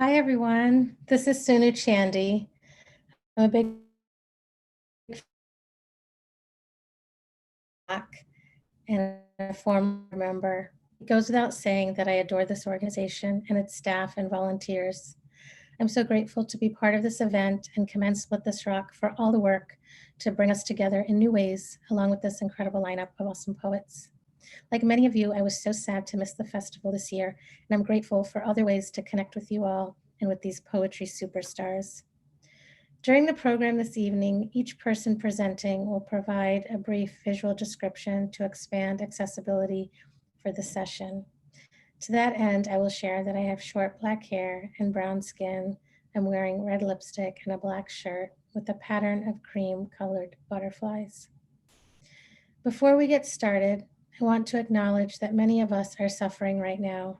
Hi, everyone. This is Sunu Chandy. I'm a big and a former member. It goes without saying that I adore this organization and its staff and volunteers. I'm so grateful to be part of this event and commend Split This Rock for all the work to bring us together in new ways, along with this incredible lineup of awesome poets. Like many of you, I was so sad to miss the festival this year, and I'm grateful for other ways to connect with you all and with these poetry superstars. During the program this evening, each person presenting will provide a brief visual description to expand accessibility for the session. To that end, I will share that I have short black hair and brown skin. I'm wearing red lipstick and a black shirt with a pattern of cream-colored butterflies. Before we get started, I want to acknowledge that many of us are suffering right now,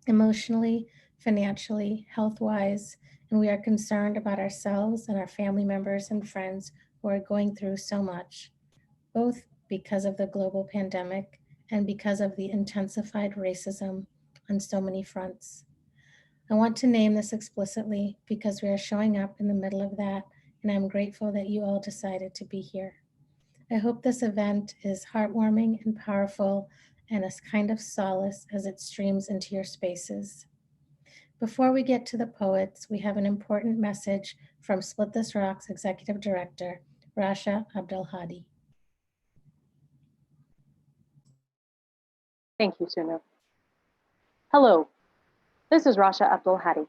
emotionally, financially, health-wise, and we are concerned about ourselves and our family members and friends who are going through so much, both because of the global pandemic and because of the intensified racism on so many fronts. I want to name this explicitly because we are showing up in the middle of that, and I'm grateful that you all decided to be here. I hope this event is heartwarming and powerful and a kind of solace as it streams into your spaces. Before we get to the poets, we have an important message from Split This Rock's Executive Director, Rasha Abdelhadi. Thank you, Sunu. Hello, this is Rasha Abdelhadi.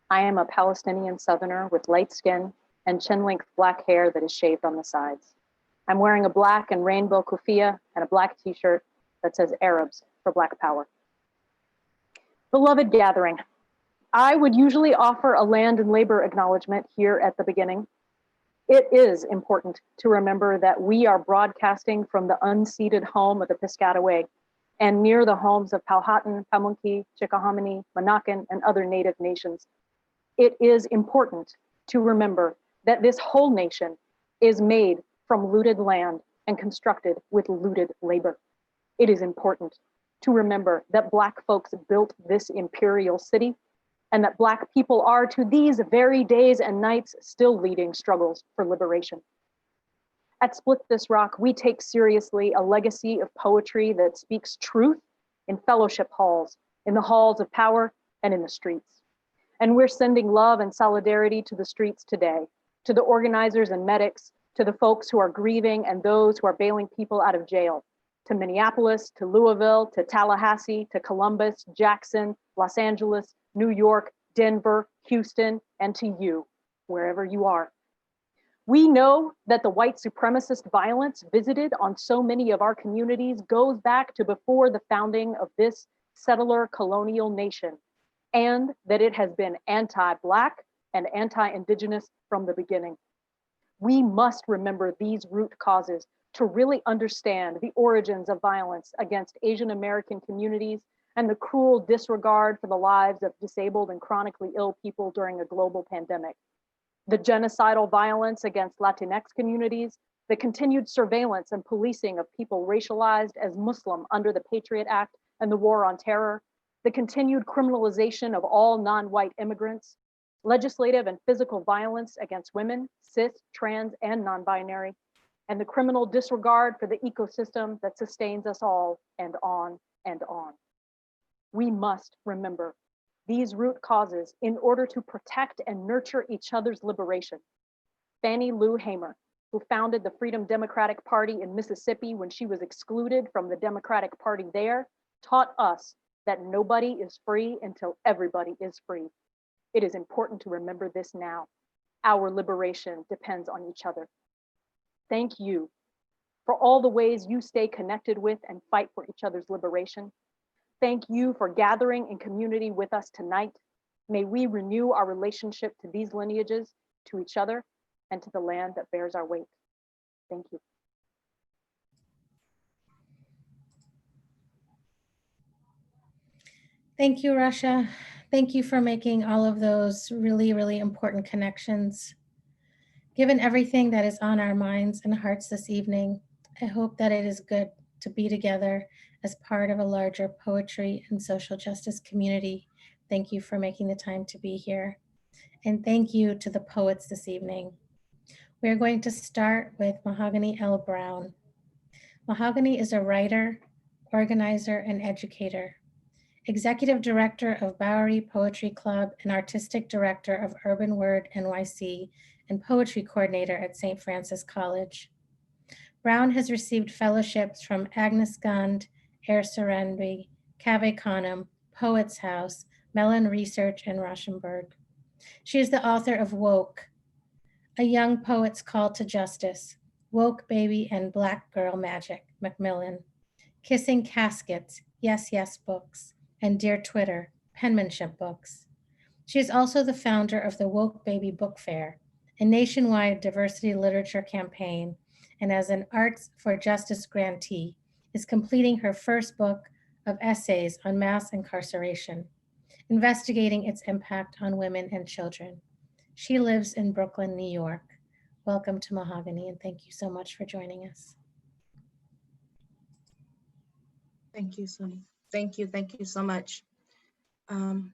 I am a Palestinian Southerner with light skin and chin-length black hair that is shaved on the sides. I'm wearing a black and rainbow kufiya and a black t-shirt that says Arabs for Black Power. Beloved gathering, I would usually offer a land and labor acknowledgement here at the beginning. It is important to remember that we are broadcasting from the unceded home of the Piscataway and near the homes of Powhatan, Pamunkey, Chickahominy, Monacan, and other Native nations. It is important to remember that this whole nation is made from looted land and constructed with looted labor. It is important to remember that Black folks built this imperial city and that Black people are to these very days and nights still leading struggles for liberation. At Split This Rock, we take seriously a legacy of poetry that speaks truth in fellowship halls, in the halls of power, and in the streets. And we're sending love and solidarity to the streets today, to the organizers and medics, to the folks who are grieving and those who are bailing people out of jail, to Minneapolis, to Louisville, to Tallahassee, to Columbus, Jackson, Los Angeles, New York, Denver, Houston, and to you, wherever you are. We know that the white supremacist violence visited on so many of our communities goes back to before the founding of this settler colonial nation, and that it has been anti-Black and anti-Indigenous from the beginning. We must remember these root causes to really understand the origins of violence against Asian American communities and the cruel disregard for the lives of disabled and chronically ill people during a global pandemic. The genocidal violence against Latinx communities, the continued surveillance and policing of people racialized as Muslim under the Patriot Act and the War on Terror, the continued criminalization of all non-white immigrants, legislative and physical violence against women, cis, trans, and non-binary, and the criminal disregard for the ecosystem that sustains us all, and on and on. We must remember these root causes in order to protect and nurture each other's liberation. Fannie Lou Hamer, who founded the Freedom Democratic Party in Mississippi when she was excluded from the Democratic Party there, taught us that nobody is free until everybody is free. It is important to remember this now. Our liberation depends on each other. Thank you for all the ways you stay connected with and fight for each other's liberation. Thank you for gathering in community with us tonight. May we renew our relationship to these lineages, to each other, and to the land that bears our weight. Thank you. Thank you, Rasha. Thank you for making all of those really, really important connections. Given everything that is on our minds and hearts this evening, I hope that it is good to be together as part of a larger poetry and social justice community Thank you for making the time to be here. And thank you to the poets this evening. We're going to start with Mahogany L. Browne. Mahogany is a writer, organizer, and educator, executive director of Bowery Poetry Club and artistic director of Urban Word NYC and poetry coordinator at St. Francis College. Browne has received fellowships from Agnes Gund, Air Serenity, Cave Canem, Poets House, Mellon Research, and Rauschenberg. She is the author of Woke, A Young Poet's Call to Justice, Woke Baby and Black Girl Magic, Macmillan, Kissing Caskets, Yes, Yes Books, and Dear Twitter, Penmanship Books. She is also the founder of the Woke Baby Book Fair, a nationwide diversity literature campaign, and as an Arts for Justice grantee, is completing her first book of essays on mass incarceration, investigating its impact on women and children. She lives in Brooklyn, New York. Welcome to Mahogany, and thank you so much for joining us. Thank you, Sunny. Thank you so much. It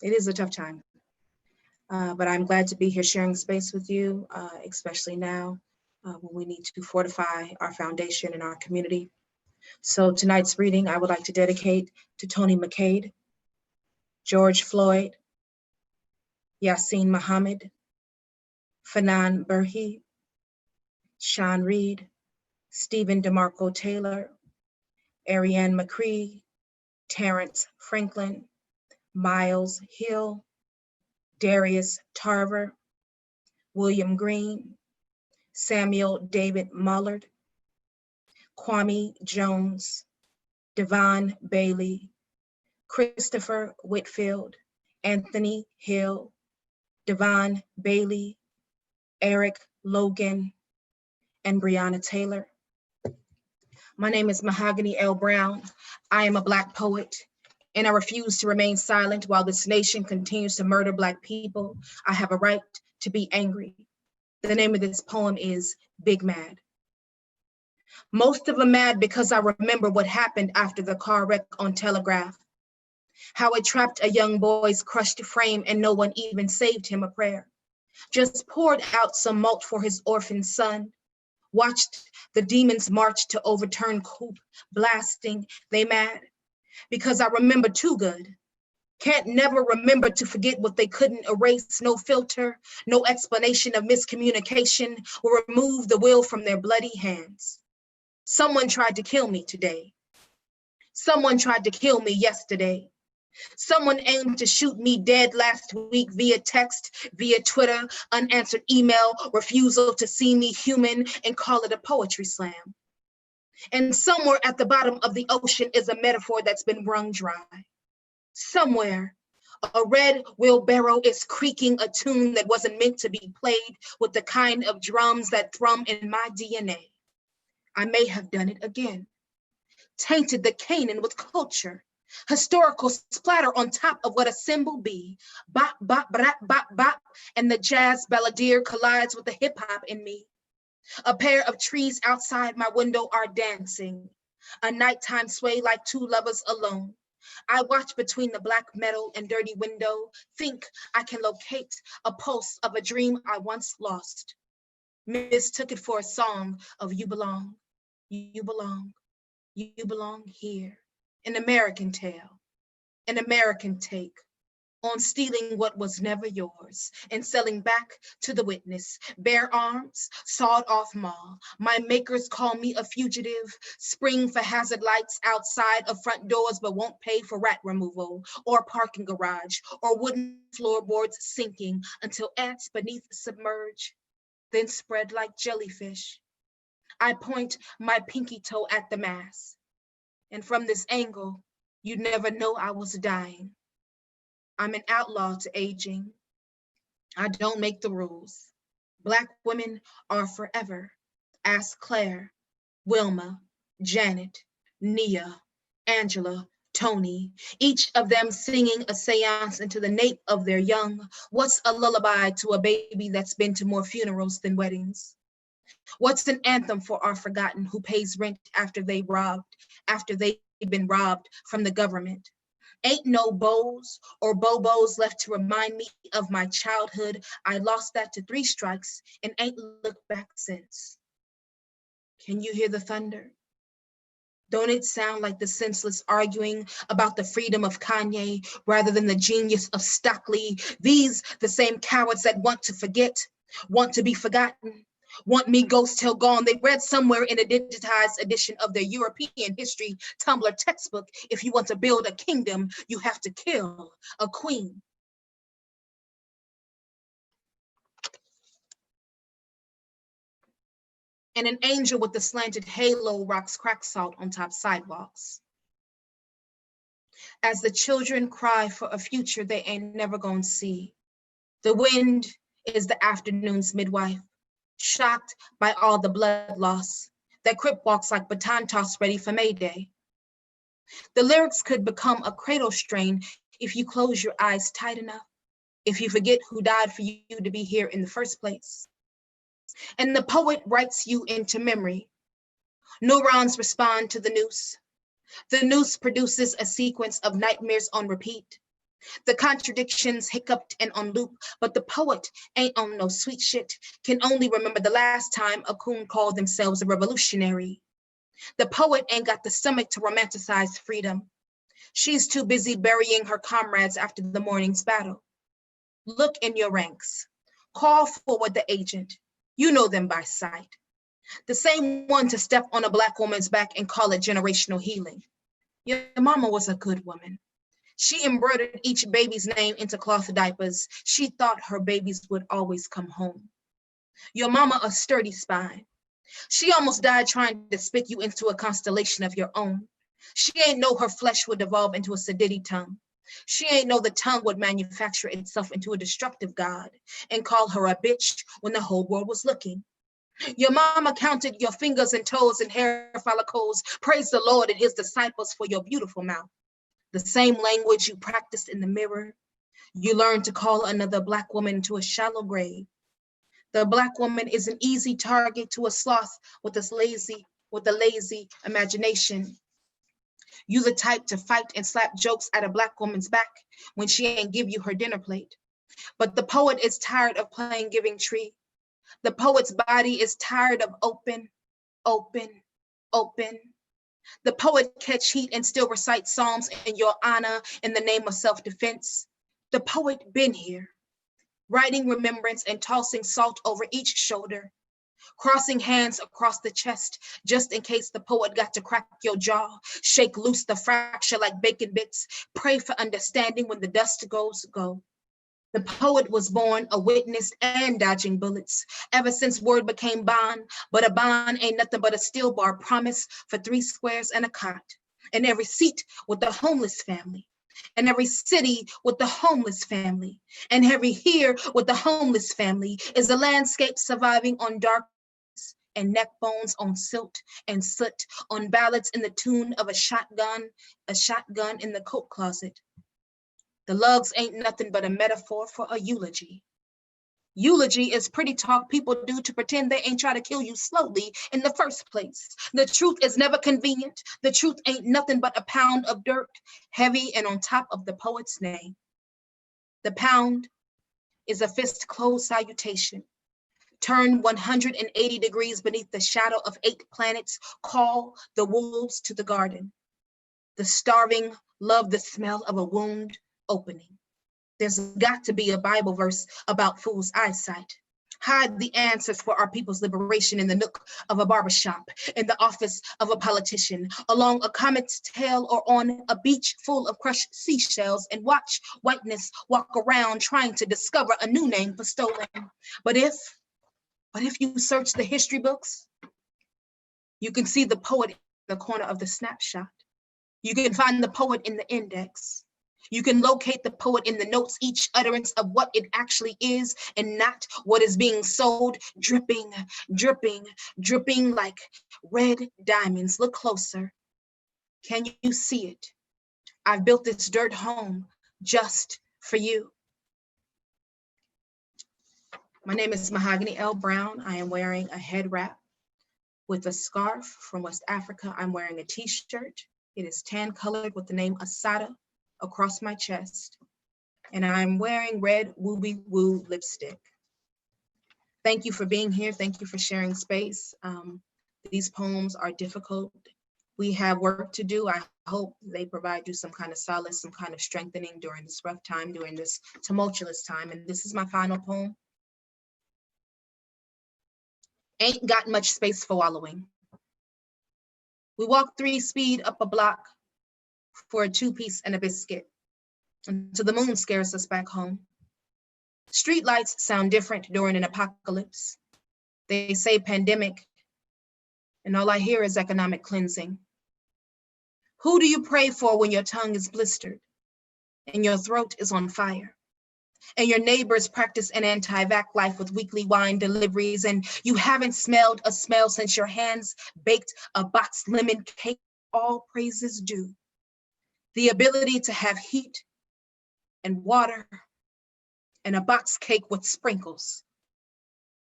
is a tough time, but I'm glad to be here sharing space with you, especially now when we need to fortify our foundation and our community. So tonight's reading, I would like to dedicate to Tony McCade, George Floyd, Yasin Muhammad, Fanan Burhi, Sean Reed, Stephen DeMarco Taylor, Ariane McCree, Terrence Franklin, Miles Hill, Darius Tarver, William Green, Samuel David Mullard, Kwame Jones, Devon Bailey, Christopher Whitfield, Anthony Hill, Devon Bailey, Eric Logan, and Breonna Taylor. My name is Mahogany L. Browne. I am a Black poet, and I refuse to remain silent while this nation continues to murder Black people. I have a right to be angry. The name of this poem is Big Mad. Most of them mad because I remember what happened after the car wreck on Telegraph, how it trapped a young boy's crushed frame and no one even saved him a prayer. Just poured out some malt for his orphan son, watched the demons march to overturn coup, blasting, they mad, because I remember too good. Can't never remember to forget what they couldn't erase. No filter, no explanation of miscommunication will remove the will from their bloody hands. Someone tried to kill me today. Someone tried to kill me yesterday. Someone aimed to shoot me dead last week via text, via Twitter, unanswered email, refusal to see me human and call it a poetry slam. And somewhere at the bottom of the ocean is a metaphor that's been wrung dry. Somewhere, a red wheelbarrow is creaking a tune that wasn't meant to be played with the kind of drums that thrum in my DNA. I may have done it again. Tainted the Canaan with culture. Historical splatter on top of what a symbol be. Bop, bop, bop, bop, bop, and the jazz balladeer collides with the hip hop in me. A pair of trees outside my window are dancing. A nighttime sway like two lovers alone. I watch between the black metal and dirty window, think I can locate a pulse of a dream I once lost. Mistook it for a song of you belong, you belong, you belong here. An American tale, an American take on stealing what was never yours and selling back to the witness. Bare arms, sawed off maul. My makers call me a fugitive, spring for hazard lights outside of front doors, but won't pay for rat removal or parking garage or wooden floorboards sinking until ants beneath submerge, then spread like jellyfish. I point my pinky toe at the mass. And from this angle, you'd never know I was dying. I'm an outlaw to aging. I don't make the rules. Black women are forever. Ask Claire, Wilma, Janet, Nia, Angela, Tony, each of them singing a seance into the nape of their young. What's a lullaby to a baby that's been to more funerals than weddings? What's an anthem for our forgotten who pays rent after they've been robbed from the government? Ain't no bows or bobos left to remind me of my childhood. I lost that to 3 strikes and ain't looked back since. Can you hear the thunder? Don't it sound like the senseless arguing about the freedom of Kanye rather than the genius of Stockley? These, the same cowards that want to forget, want to be forgotten, want me ghost till gone. They read somewhere in a digitized edition of their European history Tumblr textbook, if you want to build a kingdom, you have to kill a queen. And an angel with the slanted halo rocks crack salt on top sidewalks. As the children cry for a future they ain't never gonna see. The wind is the afternoon's midwife, shocked by all the blood loss. That crip walks like baton toss ready for Mayday. The lyrics could become a cradle strain if you close your eyes tight enough, if you forget who died for you to be here in the first place. And the poet writes you into memory. Neurons respond to the noose. The noose produces a sequence of nightmares on repeat. The contradictions hiccuped and on loop, but the poet ain't on no sweet shit, can only remember the last time a coon called themselves a revolutionary. The poet ain't got the stomach to romanticize freedom. She's too busy burying her comrades after the morning's battle. Look in your ranks. Call forward the agent. You know them by sight. The same one to step on a Black woman's back and call it generational healing. Your mama was a good woman. She embroidered each baby's name into cloth diapers. She thought her babies would always come home. Your mama a sturdy spine. She almost died trying to spit you into a constellation of your own. She ain't know her flesh would evolve into a sedity tongue. She ain't know the tongue would manufacture itself into a destructive God and call her a bitch when the whole world was looking. Your mama counted your fingers and toes and hair follicles. Praise the Lord and his disciples for your beautiful mouth. The same language you practiced in the mirror, you learned to call another Black woman to a shallow grave. The Black woman is an easy target to a sloth with a lazy imagination. You the type to fight and slap jokes at a Black woman's back when she ain't give you her dinner plate. But the poet is tired of playing giving tree. The poet's body is tired of open. The poet catch heat and still recite psalms in your honor in the name of self-defense. The poet been here, writing remembrance and tossing salt over each shoulder, crossing hands across the chest, just in case the poet got to crack your jaw, shake loose the fracture like bacon bits, pray for understanding when the dust goes go. The poet was born a witness and dodging bullets ever since word became bond, but a bond ain't nothing but a steel bar promise for 3 squares and a cot. And every seat with the homeless family, and every city with the homeless family, and every here with the homeless family is a landscape surviving on darkness and neck bones on silt and soot, on ballads in the tune of a shotgun in the coat closet. The lugs ain't nothing but a metaphor for a eulogy. Eulogy is pretty talk people do to pretend they ain't try to kill you slowly in the first place. The truth is never convenient. The truth ain't nothing but a pound of dirt, heavy and on top of the poet's name. The pound is a fist closed salutation. Turn 180 degrees beneath the shadow of 8 planets. Call the wolves to the garden. The starving love the smell of a wound opening. There's got to be a Bible verse about fool's eyesight. Hide the answers for our people's liberation in the nook of a barbershop, in the office of a politician, along a comet's tail, or on a beach full of crushed seashells, and watch whiteness walk around trying to discover a new name for stolen. But if you search the history books, you can see the poet in the corner of the snapshot. You can find the poet in the index. You can locate the poet in the notes, each utterance of what it actually is and not what is being sold, dripping, dripping, dripping like red diamonds. Look closer. Can you see it? I've built this dirt home just for you. My name is Mahogany L. Browne. I am wearing a head wrap with a scarf from West Africa. I'm wearing a t-shirt. It is tan colored with the name Asada. across my chest, and I'm wearing red Wooby Woo lipstick. Thank you for being here. Thank you for sharing space. These poems are difficult. We have work to do. I hope they provide you some kind of solace, some kind of strengthening during this rough time, during this tumultuous time. And this is my final poem. Ain't got much space for wallowing. We walk 3 speed up a block for a 2-piece and a biscuit until the moon scares us back home. Street lights sound different during an apocalypse. They say pandemic, and all I hear is economic cleansing. Who do you pray for when your tongue is blistered and your throat is on fire? And your neighbors practice an anti-vax life with weekly wine deliveries, and you haven't smelled a smell since your hands baked a boxed lemon cake. All praises due. The ability to have heat and water and a box cake with sprinkles.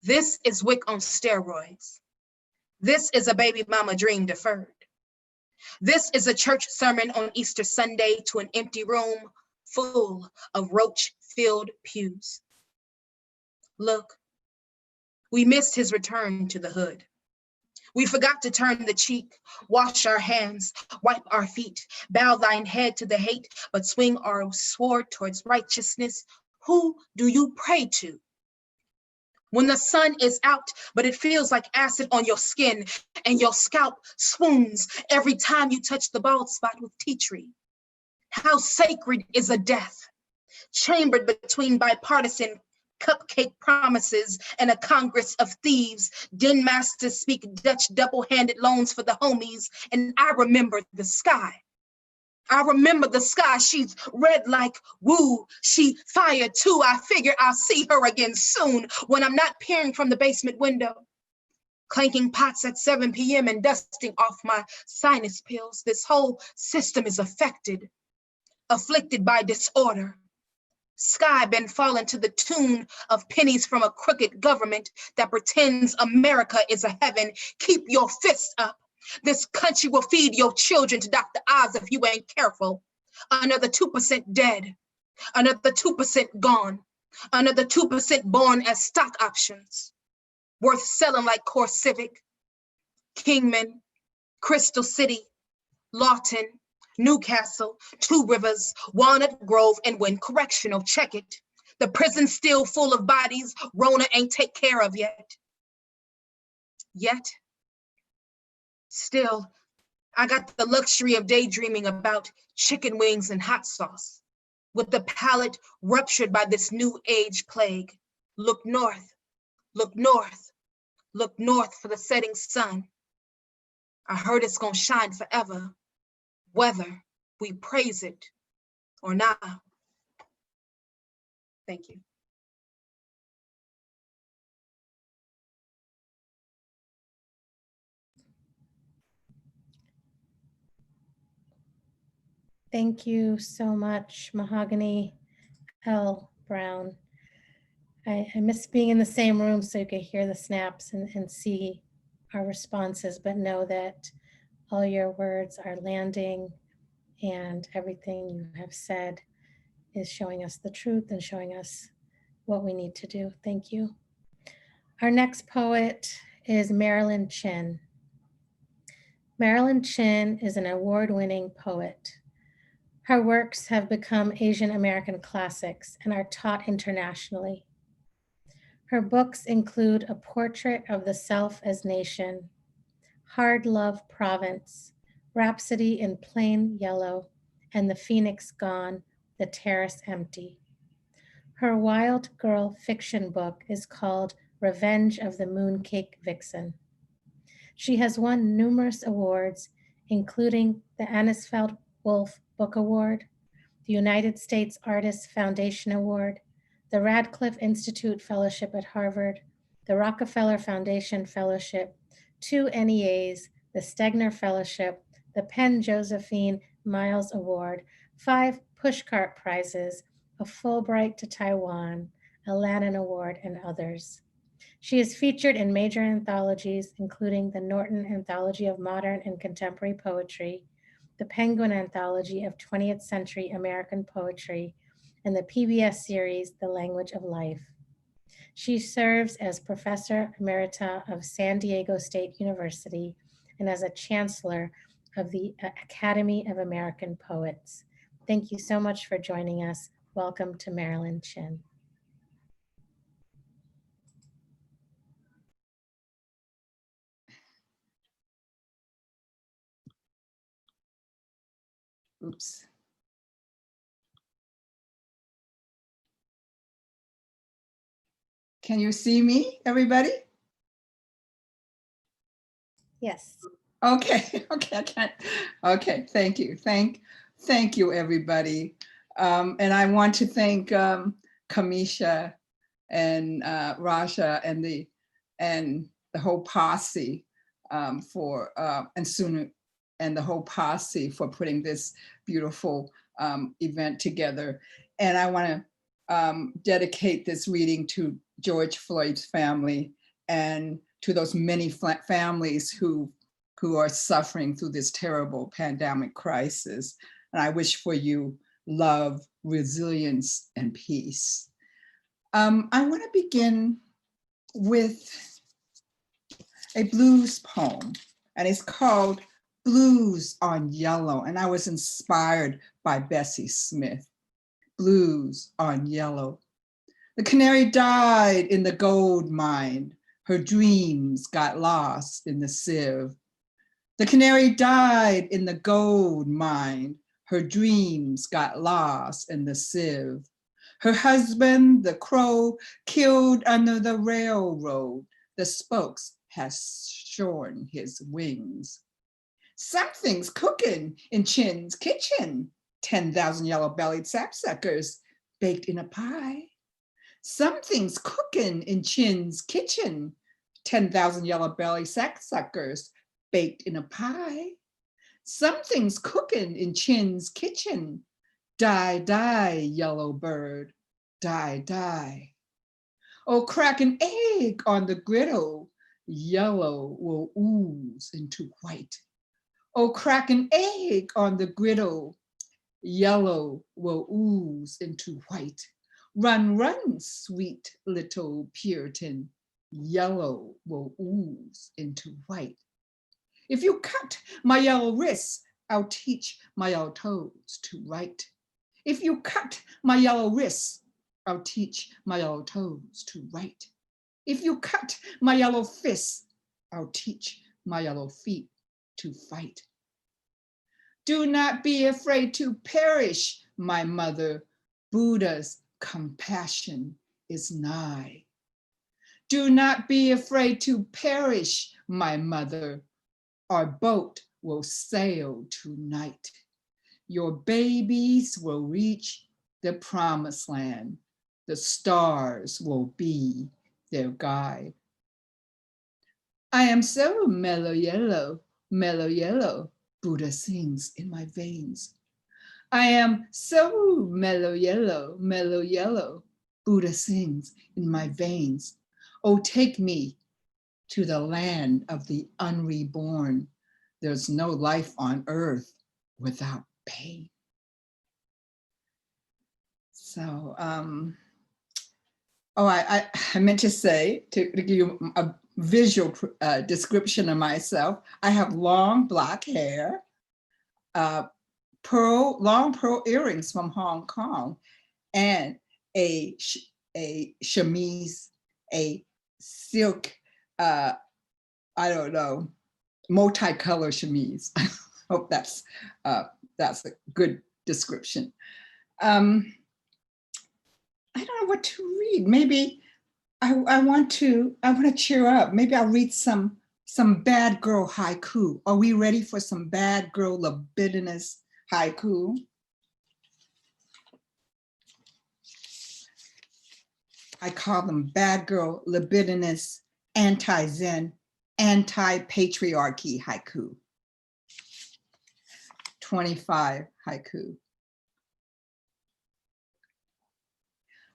This is WIC on steroids. This is a baby mama dream deferred. This is a church sermon on Easter Sunday to an empty room full of roach-filled pews. Look, we missed his return to the hood. We forgot to turn the cheek, wash our hands, wipe our feet, bow thine head to the hate, but swing our sword towards righteousness. Who do you pray to? When the sun is out, but it feels like acid on your skin and your scalp swoons every time you touch the bald spot with tea tree. How sacred is a death, chambered between bipartisan cupcake promises and a Congress of thieves. Den masters speak Dutch double-handed loans for the homies, and I remember the sky. I remember the sky. She's red like woo. She fired too. I figure I'll see her again soon when I'm not peering from the basement window, clanking pots at 7 p.m. and dusting off my sinus pills. This whole system is afflicted by disorder. Sky been falling to the tune of pennies from a crooked government that pretends America is a heaven. Keep your fists up. This country will feed your children to Dr. Oz if you ain't careful. Another 2% dead, another 2% gone, another 2% born as stock options, worth selling like Core Civic, Kingman, Crystal City, Lawton, Newcastle, Two Rivers, Walnut Grove, and Wynn Correctional. Check it. The prison's still full of bodies Rona ain't take care of yet. Still, I got the luxury of daydreaming about chicken wings and hot sauce, with the palate ruptured by this new age plague. Look north, look north, look north for the setting sun. I heard it's gonna shine forever, whether we praise it or not. Thank you. Thank you so much, Mahogany L. Browne. I miss being in the same room so you could hear the snaps and see our responses, but know that all your words are landing and everything you have said is showing us the truth and showing us what we need to do. Thank you. Our next poet is Marilyn Chen. Marilyn Chen is an award-winning poet. Her works have become Asian American classics and are taught internationally. Her books include A Portrait of the Self as Nation, Hard Love Province, Rhapsody in Plain Yellow, and The Phoenix Gone, The Terrace Empty. Her wild girl fiction book is called Revenge of the Mooncake Vixen. She has won numerous awards, including the Anisfeld Wolf Book Award, the United States Artists Foundation Award, the Radcliffe Institute Fellowship at Harvard, the Rockefeller Foundation Fellowship, 2 NEAs, the Stegner Fellowship, the Penn Josephine Miles Award, 5 Pushcart Prizes, a Fulbright to Taiwan, a Lannan Award, and others. She is featured in major anthologies, including the Norton Anthology of Modern and Contemporary Poetry, the Penguin Anthology of 20th Century American Poetry, and the PBS series, The Language of Life. She serves as Professor Emerita of San Diego State University and as a Chancellor of the Academy of American Poets. Thank you so much for joining us. Welcome to Marilyn Chen. Oops. Can you see me, everybody? Yes. Okay, okay, I can't. Okay, thank you. Thank you, everybody. And I want to thank Kamisha and Raja and the whole posse for and Sunu and the whole posse for putting this beautiful event together. And I want to dedicate this reading to George Floyd's family and to those many families who are suffering through this terrible pandemic crisis. And I wish for you love, resilience, and peace. I want to begin with a blues poem, and it's called Blues on Yellow. And I was inspired by Bessie Smith. Blues on Yellow. The canary died in the gold mine. Her dreams got lost in the sieve. The canary died in the gold mine. Her dreams got lost in the sieve. Her husband, the crow, killed under the railroad. The spokes has shorn his wings. Something's cooking in Chin's kitchen. 10,000 yellow-bellied sapsuckers baked in a pie. Something's cooking in Chin's kitchen. 10,000 yellow-bellied sapsuckers baked in a pie. Something's cooking in Chin's kitchen. Die, die, yellow bird, die, die. Oh, crack an egg on the griddle. Yellow will ooze into white. Oh, crack an egg on the griddle. Yellow will ooze into white. Run, run, sweet little Puritan. Yellow will ooze into white. If you cut my yellow wrists, I'll teach my yellow toes to write. If you cut my yellow wrists, I'll teach my yellow toes to write. If you cut my yellow fists, I'll teach my yellow feet to fight. Do not be afraid to perish, my mother. Buddha's compassion is nigh. Do not be afraid to perish, my mother. Our boat will sail tonight. Your babies will reach the promised land. The stars will be their guide. I am so mellow yellow, Buddha sings in my veins. I am so mellow yellow, Buddha sings in my veins. Oh, take me to the land of the unreborn. There's no life on earth without pain. So, I meant to say, to give you a visual description of myself, I have long black hair, long pearl earrings from Hong Kong, and a chemise, a silk, I don't know, multicolor chemise. I hope that's a good description. I don't know what to read. Maybe I want to cheer up. Maybe I'll read some bad girl haiku. Are we ready for some bad girl libidinous haiku? I call them bad girl libidinous, anti-Zen, anti-patriarchy haiku. 25 haiku.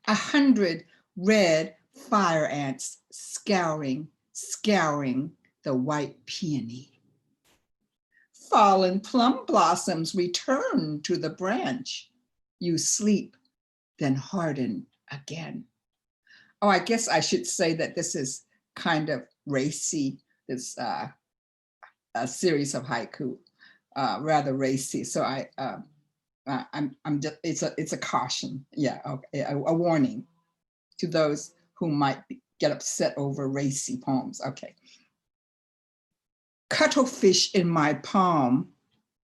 100 red fire ants scouring the white peony. Fallen plum blossoms return to the branch. You sleep, then harden again. Oh, I guess I should say that this is kind of racy, this a series of haiku, rather racy. So I'm just, it's a caution. Yeah, okay, a warning to those who might get upset over racy poems. Okay. Cuttlefish in my palm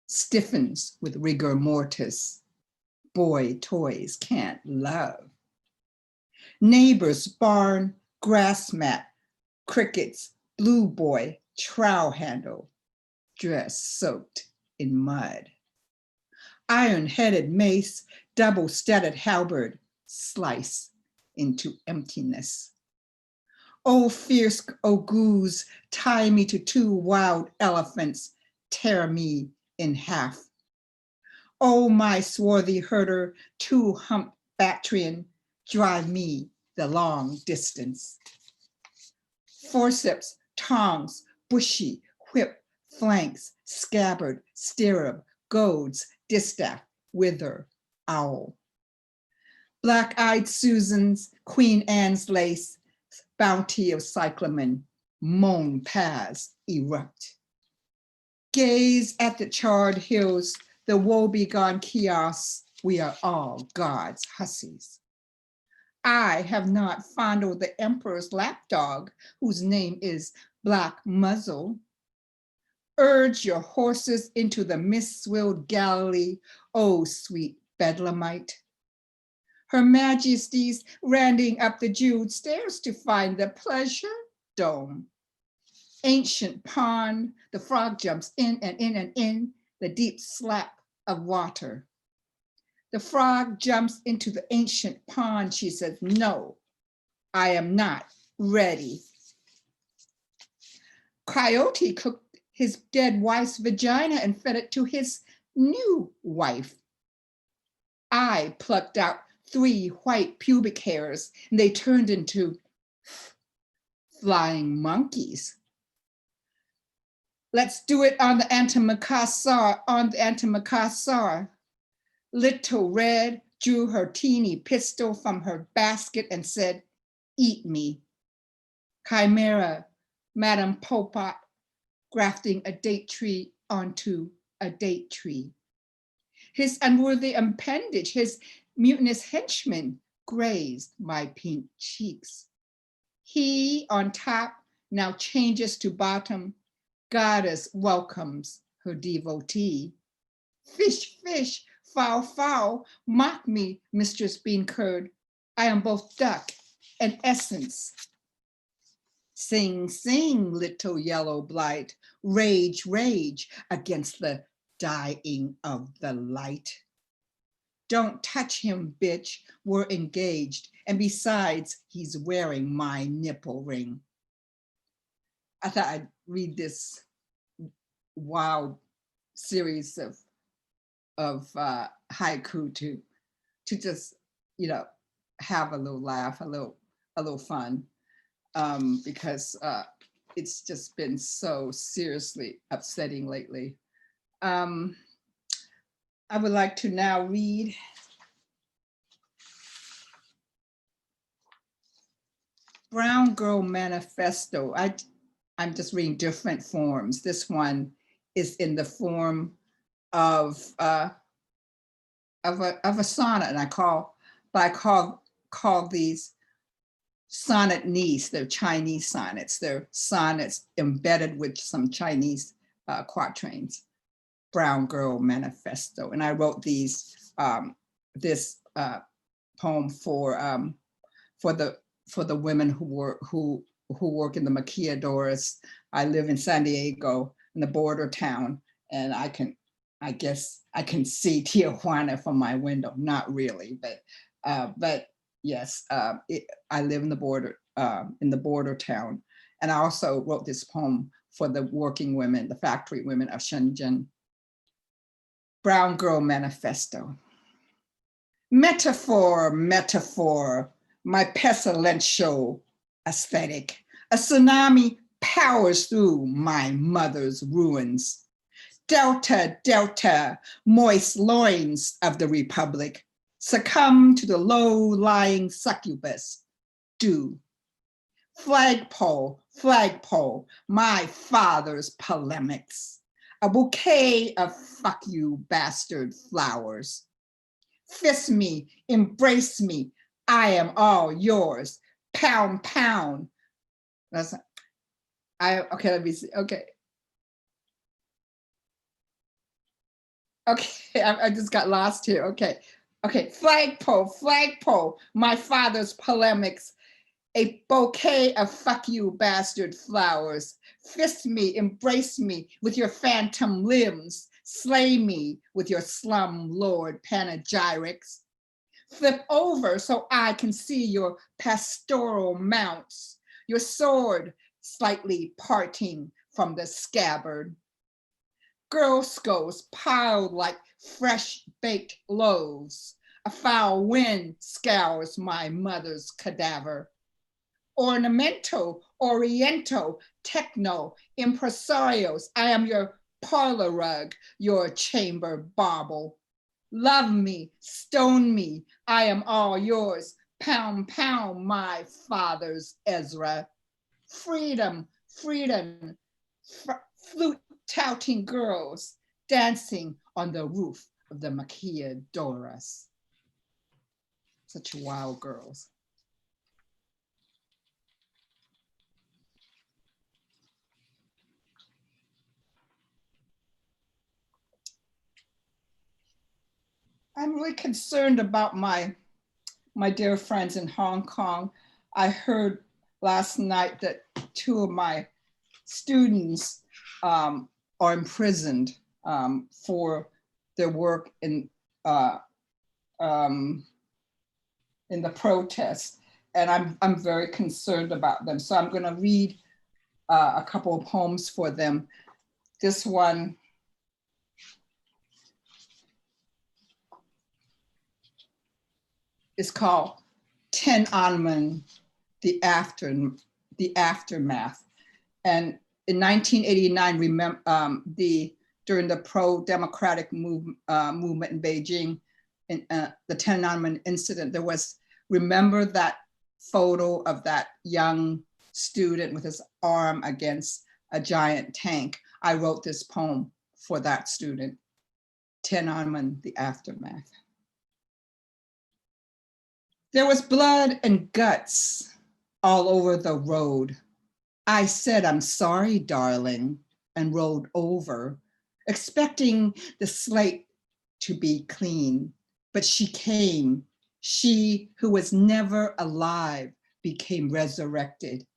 stiffens with rigor mortis. Boy toys can't love. Neighbor's barn, grass mat, crickets, blue boy, trowel handle, dress soaked in mud. Iron-headed mace, double-studded halberd, slice into emptiness. Oh, fierce ogoos, tie me to two wild elephants, tear me in half. Oh, my swarthy herder, two-humped Bactrian, drive me the long distance. Forceps, tongs, bushy, whip, flanks, scabbard, stirrup, goads, distaff, wither, owl. Black-eyed Susan's, Queen Anne's lace, bounty of cyclamen, moan paths erupt. Gaze at the charred hills, the woebegone kiosks, we are all God's hussies. I have not fondled the emperor's lapdog, whose name is Black Muzzle. Urge your horses into the mist-swilled Galilee, oh sweet Bedlamite. Her Majesty's randing up the jeweled stairs to find the pleasure dome. Ancient pond, the frog jumps in and in and in, the deep slap of water. The frog jumps into the ancient pond. She says, no, I am not ready. Coyote cooked his dead wife's vagina and fed it to his new wife. I plucked out 3 white pubic hairs and they turned into flying monkeys. Let's do it on the antimacassar, Little Red drew her teeny pistol from her basket and said, eat me. Chimera, Madame Popot, grafting a date tree onto a date tree. His unworthy appendage, his mutinous henchman, grazed my pink cheeks. He on top now changes to bottom. Goddess welcomes her devotee. Fish, fish, foul, foul, mock me, Mistress Bean Curd. I am both duck and essence. Sing, sing, little yellow blight. Rage, rage against the dying of the light. Don't touch him, bitch. We're engaged. And besides, he's wearing my nipple ring. I thought I'd read this wild series of haiku to just, have a little laugh, a little fun, because it's just been so seriously upsetting lately. I would like to now read Brown Girl Manifesto. I'm just reading different forms. This one is in the form of a sonnet, and I call these sonnet niece. They're Chinese sonnets. They're sonnets embedded with some Chinese quatrains. Brown Girl Manifesto, and I wrote these this poem for the women who work in the maquiladoras. I live in San Diego, in the border town, and I guess I can see Tijuana from my window. Not really, but yes, I live in the border town, and I also wrote this poem for the working women, the factory women of Shenzhen. Brown Girl Manifesto. Metaphor, metaphor, my pestilential aesthetic. A tsunami powers through my mother's ruins. Delta, Delta, moist loins of the Republic, succumb to the low-lying succubus, do. Flagpole, flagpole, my father's polemics, a bouquet of fuck you bastard flowers. Fist me, embrace me, I am all yours, pound, pound. That's, okay, let me see, okay. Okay, I just got lost here, okay. Okay, flagpole, flagpole, my father's polemics, a bouquet of fuck you bastard flowers. Fist me, embrace me with your phantom limbs. Slay me with your slum lord panegyrics. Flip over so I can see your pastoral mounts, your sword slightly parting from the scabbard. Girl skulls piled like fresh baked loaves. A foul wind scours my mother's cadaver. Ornamental, oriental, techno, impresarios. I am your parlor rug, your chamber bauble. Love me, stone me, I am all yours. Pound, pound, my father's Ezra. Freedom, freedom, flute touting girls dancing on the roof of the maquiladoras. Such wild girls. I'm really concerned about my dear friends in Hong Kong. I heard last night that 2 of my students are imprisoned for their work in the protest, and I'm very concerned about them. So I'm going to read a couple of poems for them. This one is called Tiananmen, the aftermath. And in 1989, during the pro-democratic movement in Beijing, in the Tiananmen incident, there was, remember that photo of that young student with his arm against a giant tank? I wrote this poem for that student, Tiananmen, the aftermath. There was blood and guts all over the road. I said, I'm sorry, darling, and rolled over, expecting the slate to be clean. But she came. She who was never alive became resurrected.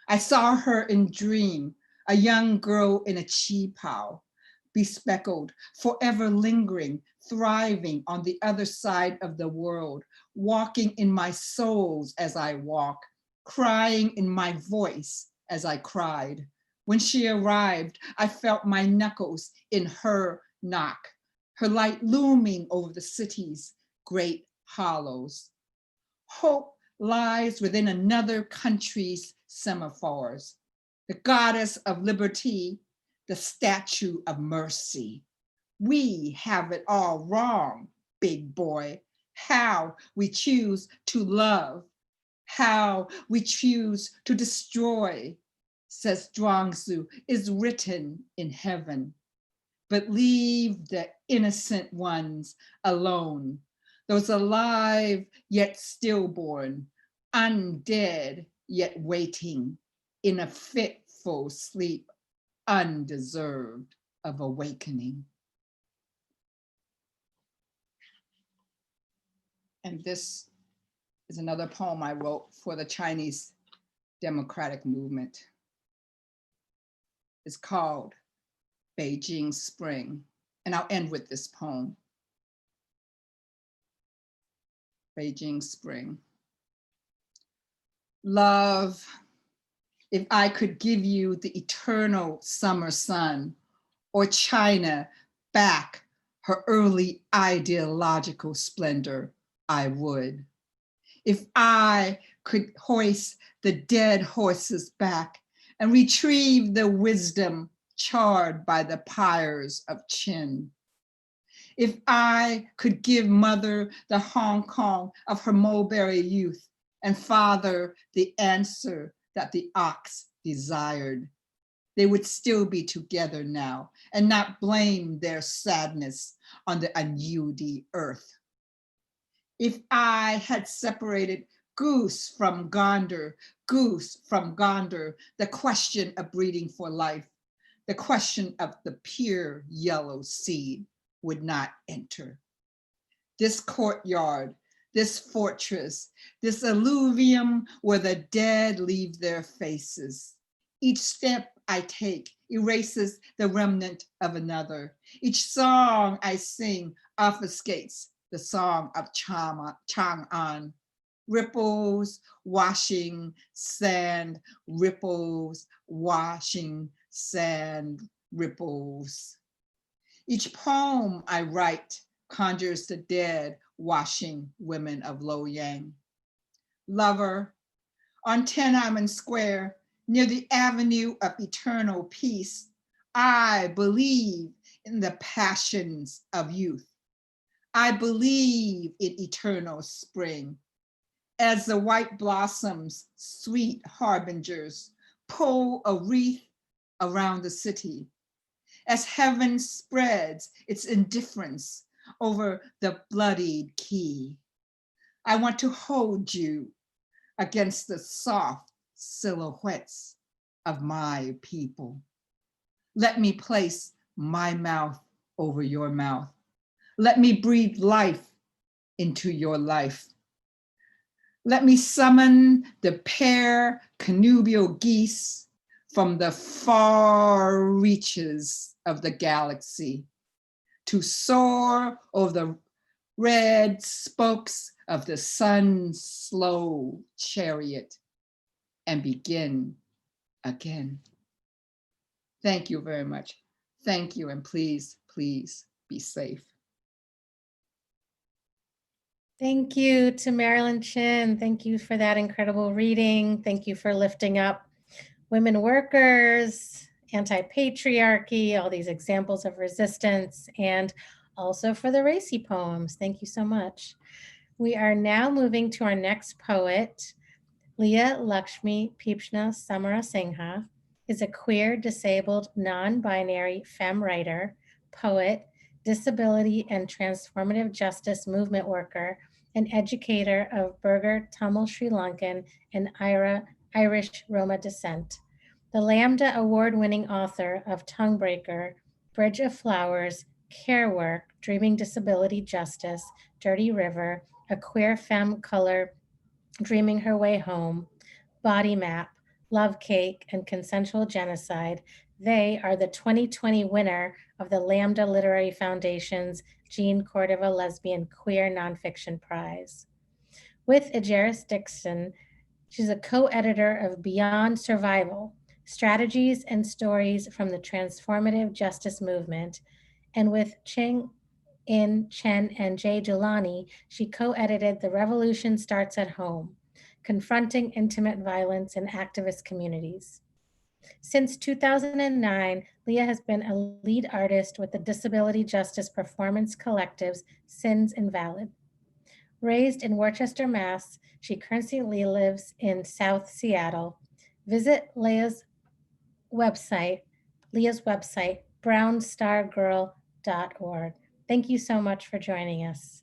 I saw her in dream, a young girl in a qipao, bespeckled, forever lingering, thriving on the other side of the world, walking in my souls as I walk, crying in my voice as I cried. When she arrived, I felt my knuckles in her knock, her light looming over the city's great hollows. Hope lies within another country's semaphores. The goddess of liberty, the statue of mercy. We have it all wrong, big boy. How we choose to love, how we choose to destroy, says Zhuangzi, is written in heaven. But leave the innocent ones alone, those alive yet stillborn, undead yet waiting, in a fitful sleep undeserved of awakening. And this is another poem I wrote for the Chinese democratic movement. It's called Beijing Spring. And I'll end with this poem. Beijing Spring. Love, if I could give you the eternal summer sun, or China back her early ideological splendor, I would. If I could hoist the dead horses back and retrieve the wisdom charred by the pyres of Chin. If I could give mother the Hong Kong of her mulberry youth, and father the answer that the ox desired, they would still be together now and not blame their sadness on the unyielding earth. If I had separated goose from gander, the question of breeding for life, the question of the pure yellow seed would not enter. This courtyard, this fortress, this alluvium where the dead leave their faces. Each step I take erases the remnant of another. Each song I sing obfuscates the song of Chang'an. Ripples, washing, sand, ripples, washing, sand, ripples. Each poem I write conjures the dead, washing women of Loyang. Lover, on Tiananmen Square, near the Avenue of Eternal Peace, I believe in the passions of youth. I believe in eternal spring. As the white blossoms, sweet harbingers, pull a wreath around the city, as heaven spreads its indifference over the bloodied quay. I want to hold you against the soft silhouettes of my people. Let me place my mouth over your mouth. Let me breathe life into your life. Let me summon the pair connubial geese from the far reaches of the galaxy to soar over the red spokes of the sun's slow chariot and begin again. Thank you very much. Thank you, and please, please be safe. Thank you to Marilyn Chen. Thank you for that incredible reading. Thank you for lifting up women workers, anti-patriarchy, all these examples of resistance, and also for the racy poems. Thank you so much. We are now moving to our next poet. Leah Lakshmi Piepzna-Samarasinha is a queer, disabled, non-binary femme writer, poet, disability and transformative justice movement worker, and educator of Burgher Tamil Sri Lankan and Irish Roma descent. The Lambda Award-winning author of Tonguebreaker, Bridge of Flowers, Care Work, Dreaming Disability Justice, Dirty River, A Queer Femme Color, Dreaming Her Way Home, Body Map, Love Cake, and Consensual Genocide. They are the 2020 winner of the Lambda Literary Foundation's Jean Cordova Lesbian Queer Nonfiction Prize. With Ajaris Dixon, she's a co-editor of Beyond Survival, Strategies and Stories from the Transformative Justice Movement. And with Ching In Chen and Jay Julani, she co-edited The Revolution Starts at Home, Confronting Intimate Violence in Activist Communities. Since 2009, Leah has been a lead artist with the disability justice performance collectives Sins Invalid. Raised in Worcester, Mass., she currently lives in South Seattle. Visit Leah's website, brownestargirl.org. Thank you so much for joining us.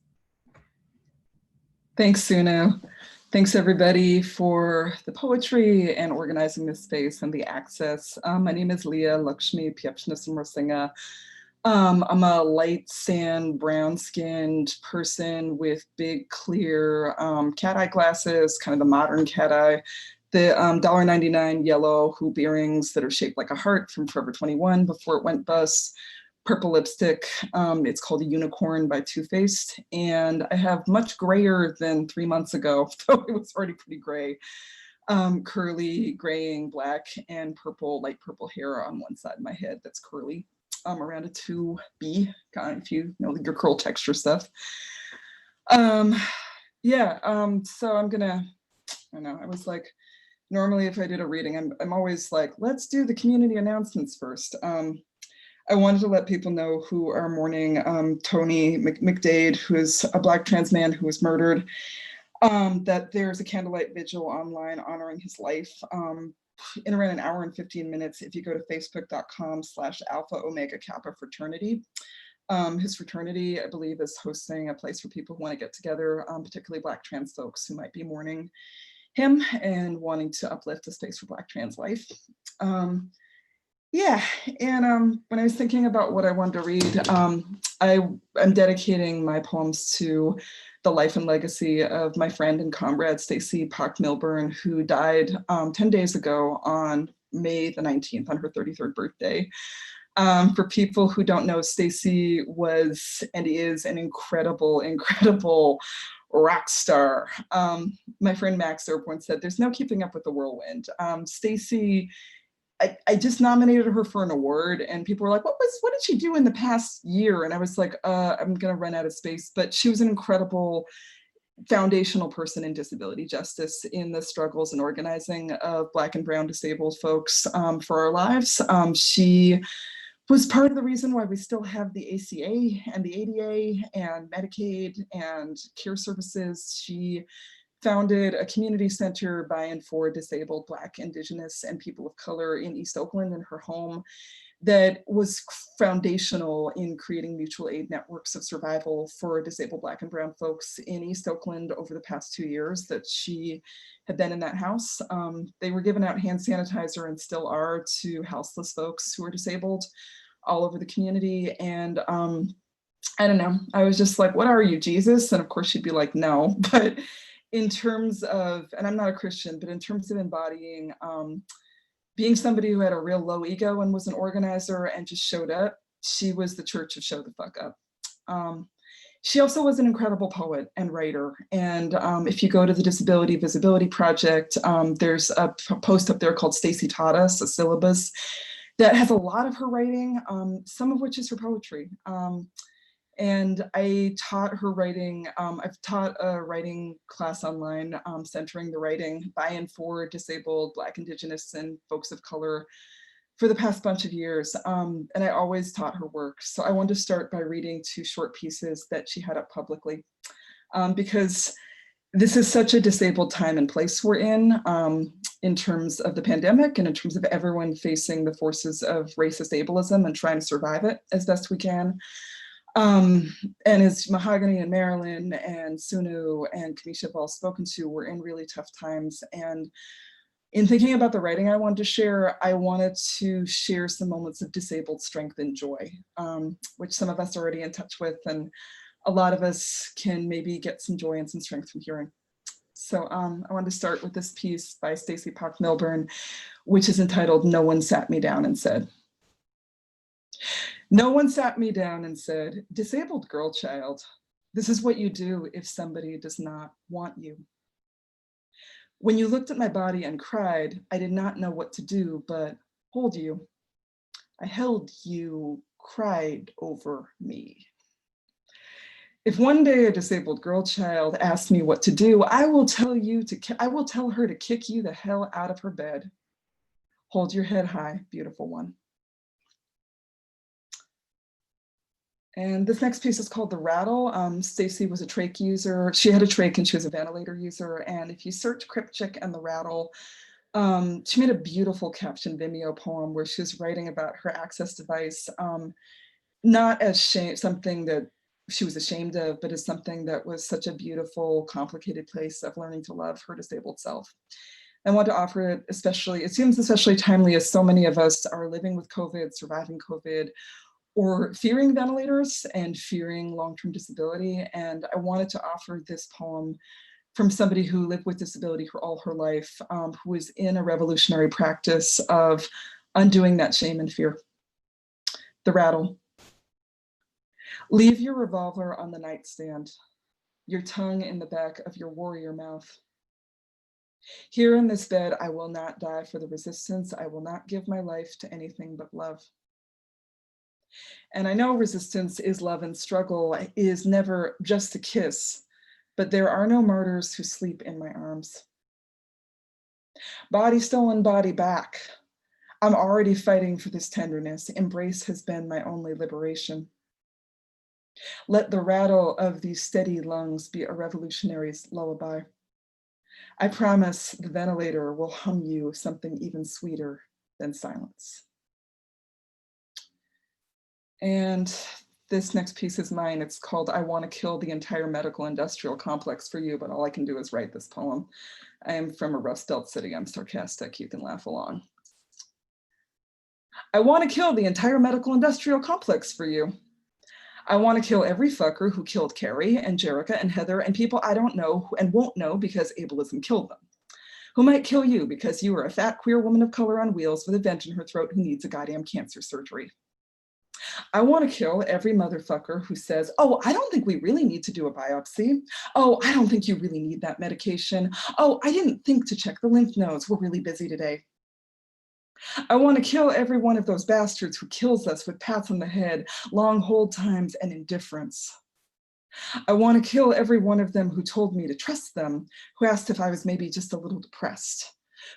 Thanks, Sunu. Thanks everybody for the poetry and organizing this space and the access. My name is Leah Lakshmi Piepzna-Samarasinha. I'm a light sand, brown skinned person with big clear cat eye glasses, kind of the modern cat eye. The $1.99 yellow hoop earrings that are shaped like a heart from Forever 21 before it went bust. Purple lipstick, it's called a Unicorn by Too Faced, and I have much grayer than 3 months ago, though it was already pretty gray. Curly, graying, black, and purple, light purple hair on one side of my head that's curly, around a 2B, if you know your curl texture stuff. So I'm gonna, I was like, normally if I did a reading, I'm always like, let's do the community announcements first. I wanted to let people know who are mourning Tony McDade, who is a Black trans man who was murdered, that there's a candlelight vigil online honoring his life in around an hour and 15 minutes if you go to facebook.com/Alpha Omega Kappa Fraternity. His fraternity, I believe, is hosting a place for people who want to get together, particularly Black trans folks who might be mourning him and wanting to uplift a space for Black trans life. Yeah, and when I was thinking about what I wanted to read, I'm dedicating my poems to the life and legacy of my friend and comrade, Stacey Park Milburn, who died 10 days ago on May the 19th, on her 33rd birthday. For people who don't know, Stacey was and is an incredible, incredible rock star. My friend Max Erb once said, "There's no keeping up with the whirlwind." Stacey, I just nominated her for an award, and people were like, what did she do in the past year? And I was like, I'm gonna run out of space. But she was an incredible foundational person in disability justice in the struggles and organizing of Black and Brown disabled folks for our lives. She was part of the reason why we still have the ACA and the ADA and Medicaid and care services. She founded a community center by and for disabled Black, Indigenous, and people of color in East Oakland in her home that was foundational in creating mutual aid networks of survival for disabled Black and Brown folks in East Oakland over the past 2 years that she had been in that house. They were giving out hand sanitizer and still are to houseless folks who are disabled all over the community. And I don't know, I was just like, what are you, Jesus? And of course she'd be like, no. But in terms of, and I'm not a Christian, but in terms of embodying being somebody who had a real low ego and was an organizer and just showed up, she was the church of show the fuck up. She also was an incredible poet and writer. And if you go to the Disability Visibility Project, there's a post up there called Stacey Taught Us, a syllabus that has a lot of her writing, some of which is her poetry. And I taught her writing, I've taught a writing class online centering the writing by and for disabled Black, Indigenous, and folks of color for the past bunch of years. And I always taught her work. So I wanted to start by reading 2 short pieces that she had up publicly, because this is such a disabled time and place we're in terms of the pandemic and in terms of everyone facing the forces of racist ableism and trying to survive it as best we can. And as Mahogany and Marilyn and Sunu and Kamisha have all spoken to, we're in really tough times. And in thinking about the writing I wanted to share, I wanted to share some moments of disabled strength and joy, which some of us are already in touch with, and a lot of us can maybe get some joy and some strength from hearing. So I wanted to start with this piece by Stacey Park Milburn, which is entitled "No One Sat Me Down and Said." No one sat me down and said, "Disabled girl child, this is what you do if somebody does not want you. When you looked at my body and cried, I did not know what to do but hold you. I held you, cried over me. If one day a disabled girl child asks me what to do, I will tell her to kick you the hell out of her bed. Hold your head high, beautiful one." And this next piece is called The Rattle. Stacey was a trach user. She had a trach and she was a ventilator user. And if you search Cryptchick and The Rattle, she made a beautiful captioned Vimeo poem where she was writing about her access device, not as something that she was ashamed of, but as something that was such a beautiful, complicated place of learning to love her disabled self. I want to offer it it seems especially timely as so many of us are living with COVID, surviving COVID, or fearing ventilators and fearing long-term disability. And I wanted to offer this poem from somebody who lived with disability for all her life, who is in a revolutionary practice of undoing that shame and fear. The Rattle. Leave your revolver on the nightstand, your tongue in the back of your warrior mouth. Here in this bed, I will not die for the resistance. I will not give my life to anything but love. And I know resistance is love and struggle is never just a kiss, but there are no martyrs who sleep in my arms. Body stolen, body back. I'm already fighting for this tenderness. Embrace has been my only liberation. Let the rattle of these steady lungs be a revolutionary's lullaby. I promise the ventilator will hum you something even sweeter than silence. And this next piece is mine. It's called I Want to Kill the Entire Medical Industrial Complex for You, but all I can do is write this poem. I am from a Rust Belt city. I'm sarcastic. You can laugh along. I want to kill the entire medical industrial complex for you. I want to kill every fucker who killed Carrie and Jerica and Heather and people I don't know and won't know because ableism killed them. Who might kill you because you are a fat queer woman of color on wheels with a vent in her throat who needs a goddamn cancer surgery. I want to kill every motherfucker who says, oh, I don't think we really need to do a biopsy. Oh, I don't think you really need that medication. Oh, I didn't think to check the lymph nodes. We're really busy today. I want to kill every one of those bastards who kills us with pats on the head, long hold times, and indifference. I want to kill every one of them who told me to trust them, who asked if I was maybe just a little depressed,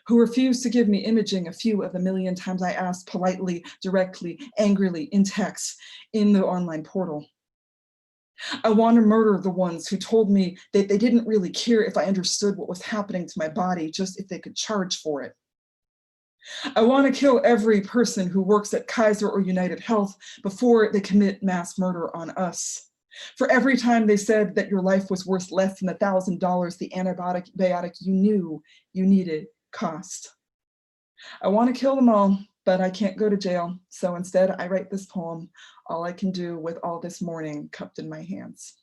who refused to give me imaging a few of the million times I asked politely, directly, angrily, in text, in the online portal. I want to murder the ones who told me that they didn't really care if I understood what was happening to my body, just if they could charge for it. I want to kill every person who works at Kaiser or United Health before they commit mass murder on us. For every time they said that your life was worth less than $1,000, the antibiotic you knew you needed cost. I want to kill them all, but I can't go to jail. So instead I write this poem, all I can do with all this mourning cupped in my hands.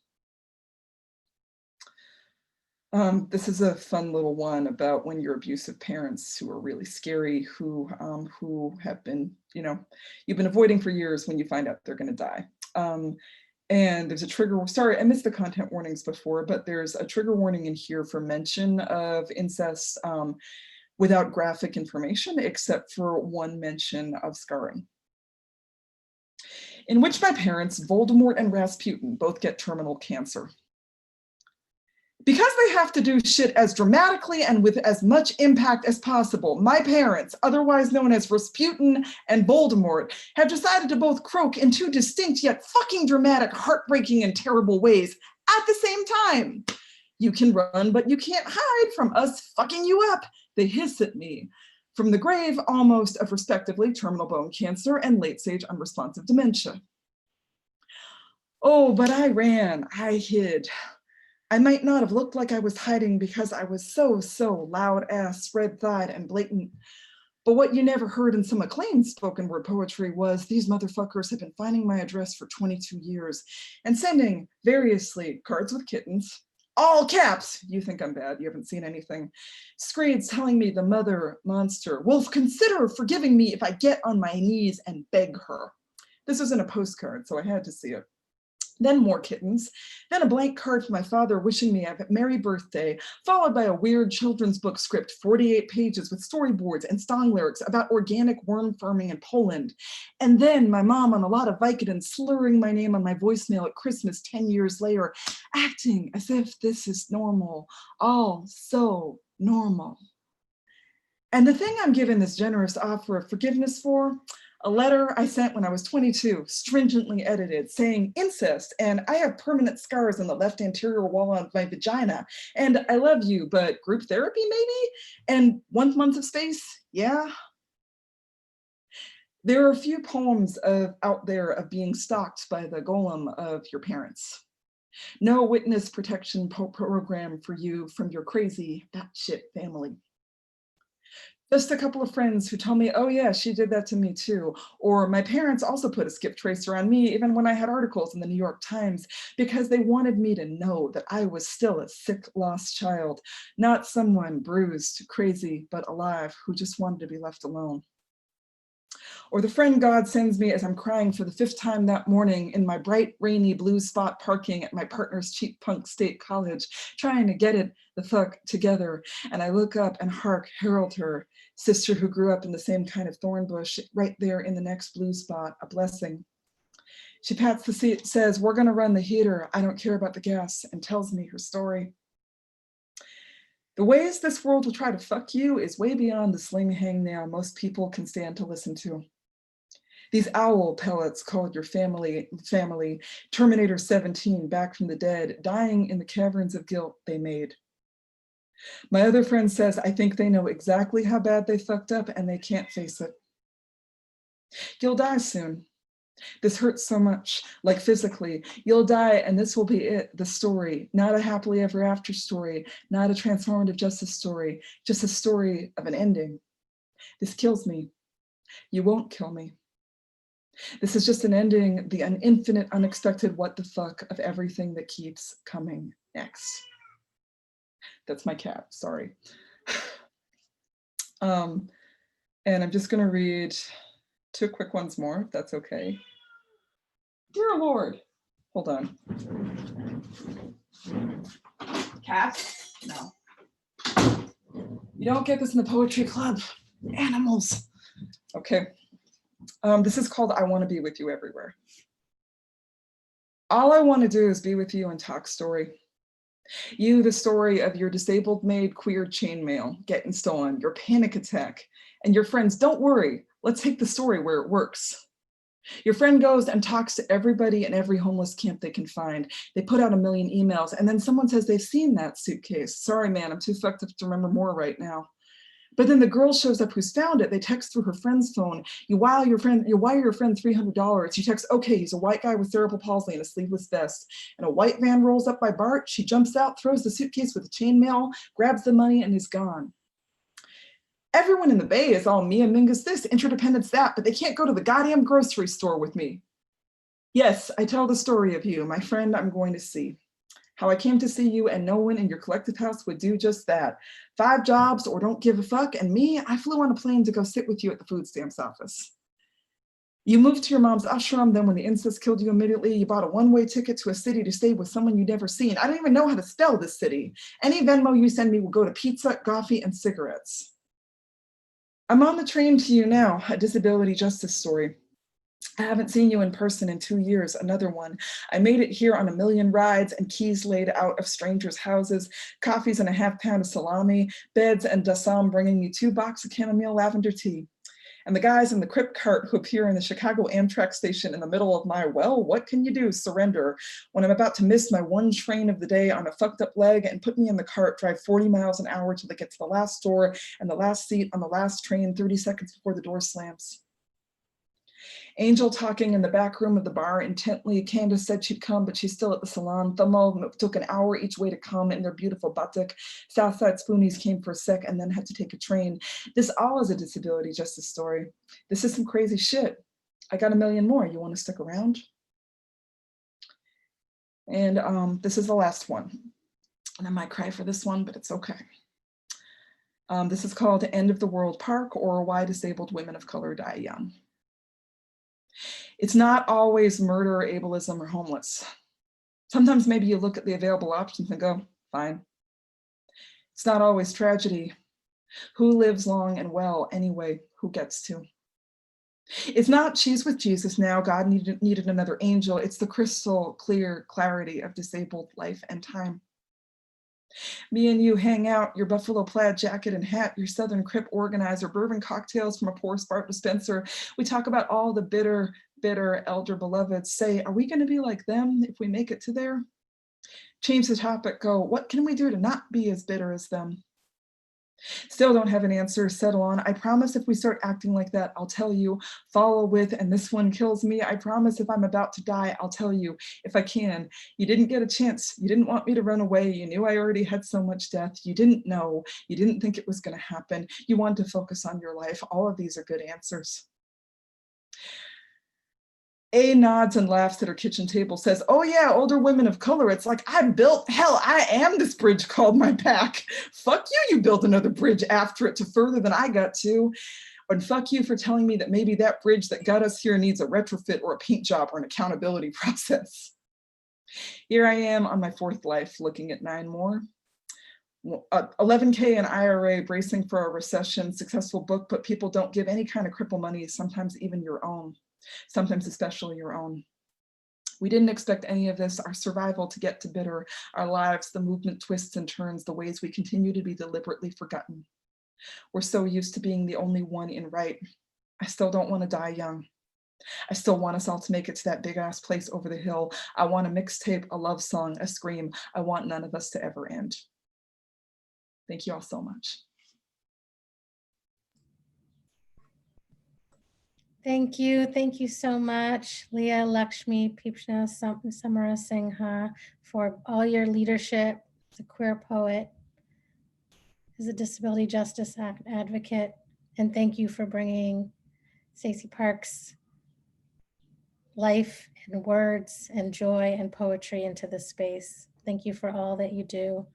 This is a fun little one about when your abusive parents who are really scary, who have been, you've been avoiding for years when you find out they're going to die. And there's a trigger, sorry, I missed the content warnings before, but there's a trigger warning in here for mention of incest without graphic information, except for one mention of scarring. In which my parents, Voldemort and Rasputin, both get terminal cancer. Because they have to do shit as dramatically and with as much impact as possible, my parents, otherwise known as Rasputin and Voldemort, have decided to both croak in two distinct yet fucking dramatic, heartbreaking, and terrible ways at the same time. You can run, but you can't hide from us fucking you up, they hiss at me. From the grave almost of respectively terminal bone cancer and late-stage unresponsive dementia. Oh, but I ran, I hid. I might not have looked like I was hiding because I was so loud-ass, red-thighed, and blatant. But what you never heard in some acclaimed spoken word poetry was these motherfuckers have been finding my address for 22 years and sending variously cards with kittens, all caps, you think I'm bad, you haven't seen anything, screeds telling me the mother monster will consider forgiving me if I get on my knees and beg her. This was in a postcard, so I had to see it. Then more kittens, then a blank card from my father wishing me a merry birthday, followed by a weird children's book script, 48 pages with storyboards and song lyrics about organic worm farming in Poland. And then my mom on a lot of Vicodin slurring my name on my voicemail at Christmas 10 years later, acting as if this is normal, all so normal. And the thing I'm given this generous offer of forgiveness for, a letter I sent when I was 22, stringently edited, saying incest, and I have permanent scars on the left anterior wall of my vagina, and I love you, but group therapy maybe? And 1 month of space, yeah. There are a few poems out there of being stalked by the golem of your parents. No witness protection program for you from your crazy batshit family. Just a couple of friends who tell me, oh yeah, she did that to me too. Or my parents also put a skip tracer on me even when I had articles in the New York Times because they wanted me to know that I was still a sick, lost child, not someone bruised, crazy, but alive who just wanted to be left alone. Or the friend God sends me as I'm crying for the 5th time that morning in my bright, rainy blue spot parking at my partner's cheap punk state college, trying to get it the fuck together. And I look up and hark, herald her, sister who grew up in the same kind of thorn bush, right there in the next blue spot, a blessing. She pats the seat, says, we're gonna run the heater, I don't care about the gas, and tells me her story. The ways this world will try to fuck you is way beyond the sling hangnail most people can stand to listen to. These owl pellets called your family, Terminator 17 back from the dead, dying in the caverns of guilt they made. My other friend says, I think they know exactly how bad they fucked up and they can't face it. You'll die soon. This hurts so much, like physically. You'll die and this will be it, the story. Not a happily ever after story, not a transformative justice story, just a story of an ending. This kills me. You won't kill me. This is just an ending, the infinite, unexpected what the fuck of everything that keeps coming next. That's my cat, sorry. And I'm just gonna read 2 quick ones more, if that's okay. Dear Lord, hold on. Cats? No. You don't get this in the poetry club. Animals. Okay. This is called I Want to Be With You Everywhere. All I want to do is be with you and talk story. You, the story of your disabled maid queer chainmail getting stolen, your panic attack, and your friends, don't worry, let's take the story where it works. Your friend goes and talks to everybody in every homeless camp they can find. They put out 1 million emails, and then someone says they've seen that suitcase. Sorry, man, I'm too fucked up to remember more right now. But then the girl shows up who's found it. They text through her friend's phone. You wire your friend $300. She texts, okay, he's a white guy with cerebral palsy and a sleeveless vest. And a white van rolls up by Bart. She jumps out, throws the suitcase with the chainmail, grabs the money, and is gone. Everyone in the Bay is all Mia Mingus this, interdependence that, but they can't go to the goddamn grocery store with me. Yes, I tell the story of you, my friend I'm going to see. How I came to see you and no one in your collective house would do just that. 5 jobs or don't give a fuck, and me, I flew on a plane to go sit with you at the food stamps office. You moved to your mom's ashram, then when the incest killed you immediately, you bought a one-way ticket to a city to stay with someone you'd never seen. I don't even know how to spell this city. Any Venmo you send me will go to pizza, coffee, and cigarettes. I'm on the train to you now, a disability justice story. I haven't seen you in person in 2 years, another one. I made it here on 1 million rides and keys laid out of strangers' houses, coffees and a ½ pound of salami, beds and dasam bringing you 2 boxes of chamomile lavender tea. And the guys in the Crip cart who appear in the Chicago Amtrak station in the middle of my, well, what can you do, surrender, when I'm about to miss my 1 train of the day on a fucked up leg and put me in the cart, drive 40 miles an hour till they get to the last door and the last seat on the last train 30 seconds before the door slams. Angel talking in the back room of the bar intently. Candace said she'd come, but she's still at the salon. Thumball took an hour each way to come in their beautiful buttock. Southside Spoonies came for a sec and then had to take a train. This all is a disability justice story. This is some crazy shit. I got 1 million more. You want to stick around? And this is the last one. And I might cry for this one, but it's okay. This is called End of the World Park, or Why Disabled Women of Color Die Young. It's not always murder, ableism, or homeless. Sometimes maybe you look at the available options and go, fine. It's not always tragedy. Who lives long and well anyway? Who gets to? It's not she's with Jesus now, God needed another angel. It's the crystal clear clarity of disabled life and time. Me and you hang out, your buffalo plaid jacket and hat, your Southern Crip organizer, bourbon cocktails from a pour spark dispenser. We talk about all the bitter elder beloveds. Say, are we going to be like them if we make it to there? Change the topic, go, what can we do to not be as bitter as them? Still don't have an answer, settle on. I promise if we start acting like that, I'll tell you, follow with, and this one kills me. I promise if I'm about to die, I'll tell you, if I can. You didn't get a chance. You didn't want me to run away. You knew I already had so much death. You didn't know. You didn't think it was going to happen. You wanted to focus on your life. All of these are good answers. A nods and laughs at her kitchen table, says, oh yeah, older women of color. It's like I am this bridge called my back. Fuck you, you built another bridge after it to further than I got to. And fuck you for telling me that maybe that bridge that got us here needs a retrofit or a paint job or an accountability process. Here I am on my 4th life, looking at 9 more. 11K in IRA, bracing for a recession, successful book, but people don't give any kind of cripple money, sometimes even your own. Sometimes especially your own. We didn't expect any of this, our survival to get to bitter, our lives, the movement twists and turns, the ways we continue to be deliberately forgotten. We're so used to being the only one in right. I still don't want to die young. I still want us all to make it to that big ass place over the hill. I want a mixtape, a love song, a scream. I want none of us to ever end. Thank you all so much. Thank you so much, Leah Lakshmi Piepzna-Samarasinha, for all your leadership as a queer poet, as a disability justice advocate, and thank you for bringing Stacey Parks' life and words and joy and poetry into this space. Thank you for all that you do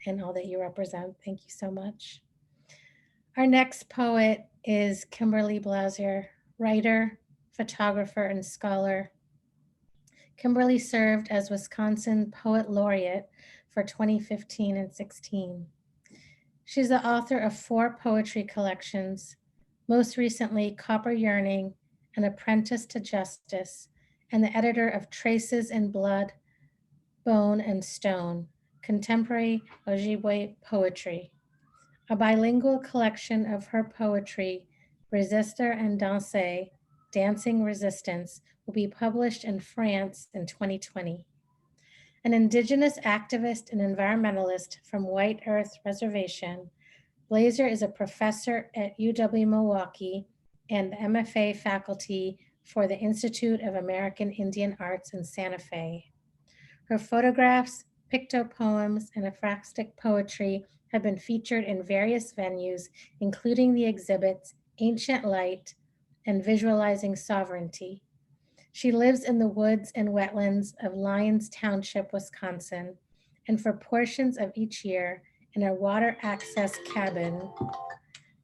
and all that you represent. Thank you so much. Our next poet is Kimberly Blaeser, writer, photographer, and scholar. Kimberly served as Wisconsin Poet Laureate for 2015 and 16. She's the author of 4 poetry collections, most recently Copper Yearning, An Apprentice to Justice, and the editor of Traces in Blood, Bone, and Stone, Contemporary Ojibwe Poetry, a bilingual collection of her poetry, Resister and Danser, Dancing Resistance, will be published in France in 2020. An Indigenous activist and environmentalist from White Earth Reservation, Blaser is a professor at UW-Milwaukee and the MFA faculty for the Institute of American Indian Arts in Santa Fe. Her photographs, pictopoems, and aphrastic poetry have been featured in various venues, including the exhibits Ancient Light and Visualizing Sovereignty. She lives in the woods and wetlands of Lyons Township, Wisconsin, and for portions of each year in a water access cabin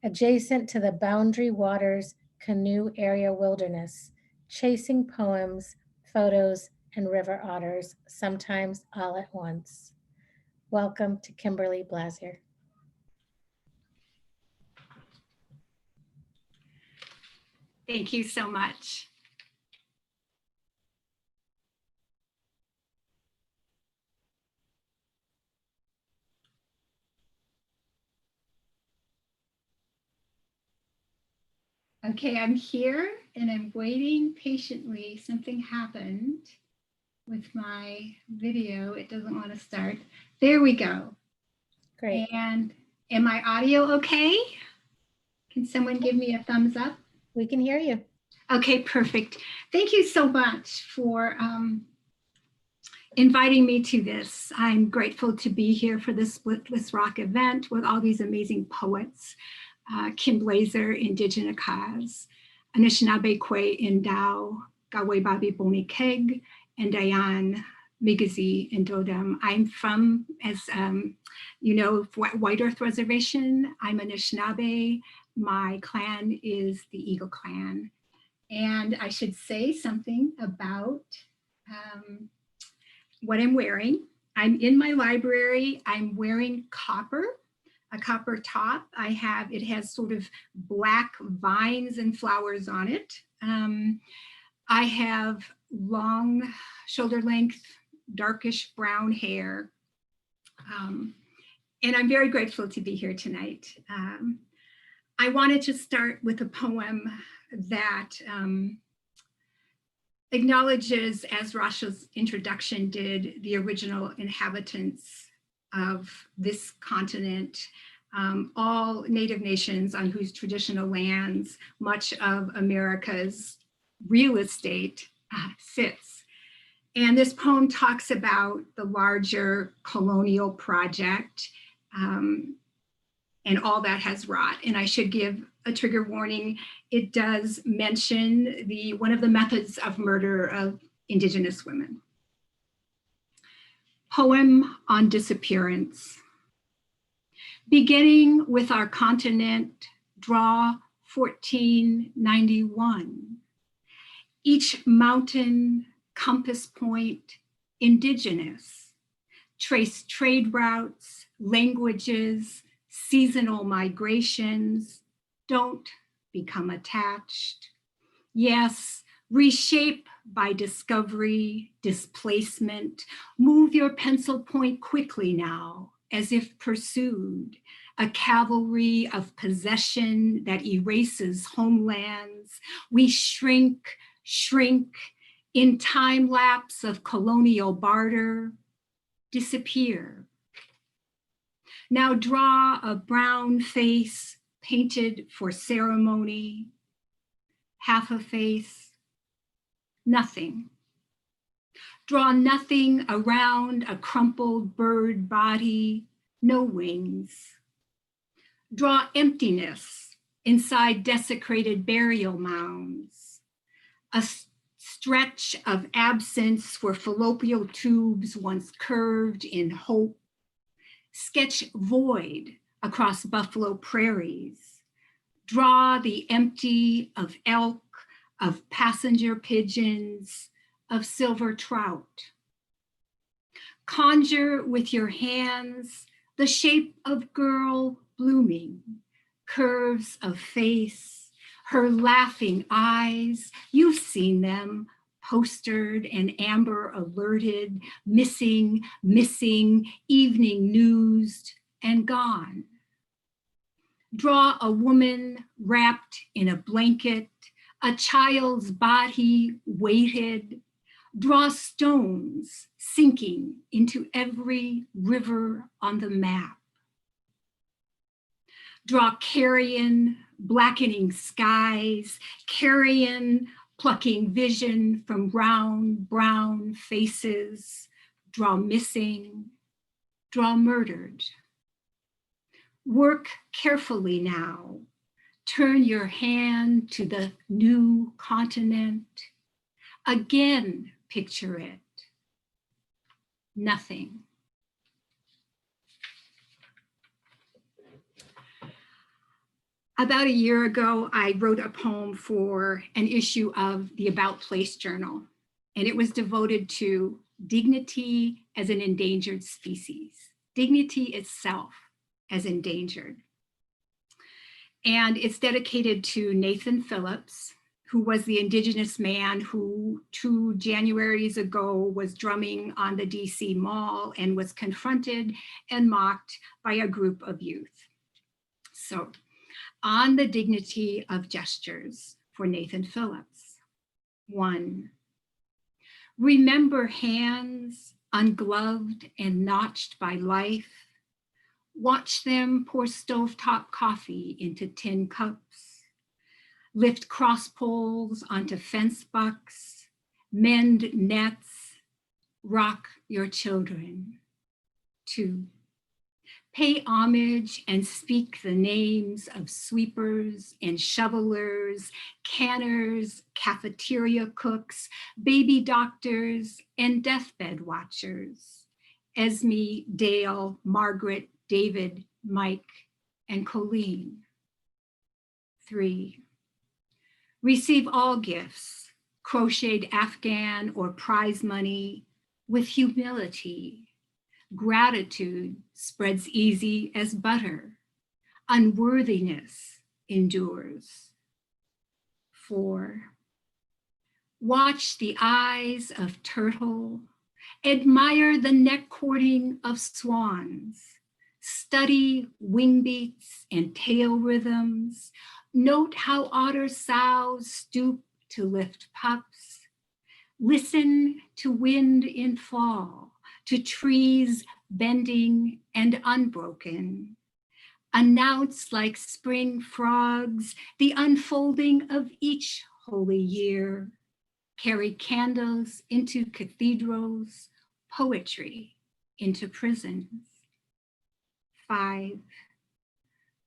adjacent to the Boundary Waters Canoe Area Wilderness, chasing poems, photos, and river otters, sometimes all at once. Welcome to Kimberly Blaeser. Thank you so much. Okay, I'm here and I'm waiting patiently. Something happened with my video. It doesn't want to start. There we go. Great. And am my audio okay? Can someone give me a thumbs up? We can hear you. Okay, perfect. Thank you so much for inviting me to this. I'm grateful to be here for this Splitless Rock event with all these amazing poets. Kim Blaser, Indigenous Cause, Anishinaabe Kwe Indao, Gawe Babi Boni Keg, and Diane Migazi and Dodem. I'm from, as you know, White Earth Reservation. I'm Anishinaabe. My clan is the Eagle Clan. And I should say something about what I'm wearing. I'm in my library. I'm wearing a copper top. It has sort of black vines and flowers on it. I have long shoulder length, darkish brown hair. And I'm very grateful to be here tonight. I wanted to start with a poem that acknowledges, as Rasha's introduction did, the original inhabitants of this continent, all Native nations on whose traditional lands much of America's real estate sits. And this poem talks about the larger colonial project and all that has wrought. And I should give a trigger warning. It does mention one of the methods of murder of Indigenous women. Poem on disappearance. Beginning with our continent, draw 1491. Each mountain, compass point, indigenous. Trace trade routes, languages, seasonal migrations. Don't become attached. Yes, reshape by discovery, displacement. Move your pencil point quickly now, as if pursued, a cavalry of possession that erases homelands. We shrink, shrink in time lapse of colonial barter, disappear. Now draw a brown face painted for ceremony, half a face, nothing. Draw nothing around a crumpled bird body, no wings. Draw emptiness inside desecrated burial mounds, a stretch of absence where fallopian tubes once curved in hope. Sketch void across buffalo prairies. Draw the empty of elk, of passenger pigeons, of silver trout. Conjure with your hands the shape of girl blooming, curves of face, her laughing eyes. You've seen them, postered and amber alerted, missing, missing, evening newsed and gone. Draw a woman wrapped in a blanket, a child's body weighted. Draw stones sinking into every river on the map. Draw carrion, blackening skies, carrion, plucking vision from round brown faces. Draw missing, draw murdered. Work carefully now. Turn your hand to the new continent. Again, picture it. Nothing. About a year ago, I wrote a poem for an issue of the About Place Journal, and it was devoted to dignity as an endangered species, dignity itself as endangered. And it's dedicated to Nathan Phillips, who was the Indigenous man who 2 Januaries ago was drumming on the DC Mall and was confronted and mocked by a group of youth. So, on the dignity of gestures for Nathan Phillips. 1, remember hands ungloved and notched by life. Watch them pour stovetop coffee into tin cups. Lift cross poles onto fence bucks. Mend nets. Rock your children. 2, pay homage and speak the names of sweepers and shovelers, canners, cafeteria cooks, baby doctors, and deathbed watchers. Esme, Dale, Margaret, David, Mike, and Colleen. 3, receive all gifts, crocheted Afghan or prize money, with humility. Gratitude spreads easy as butter. Unworthiness endures. 4, watch the eyes of turtle. Admire the neck cording of swans. Study wing beats and tail rhythms. Note how otter sows stoop to lift pups. Listen to wind in fall, to trees bending and unbroken. Announce like spring frogs the unfolding of each holy year. Carry candles into cathedrals, poetry into prisons. 5,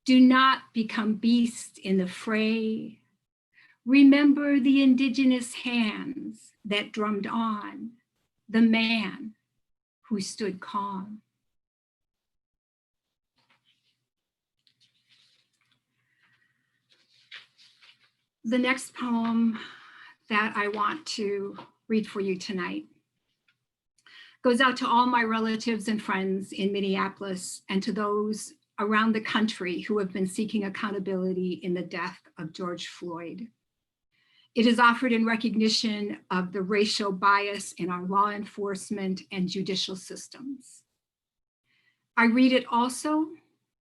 do not become beasts in the fray. Remember the indigenous hands that drummed on, the man who stood calm. The next poem that I want to read for you tonight goes out to all my relatives and friends in Minneapolis and to those around the country who have been seeking accountability in the death of George Floyd. It is offered in recognition of the racial bias in our law enforcement and judicial systems. I read it also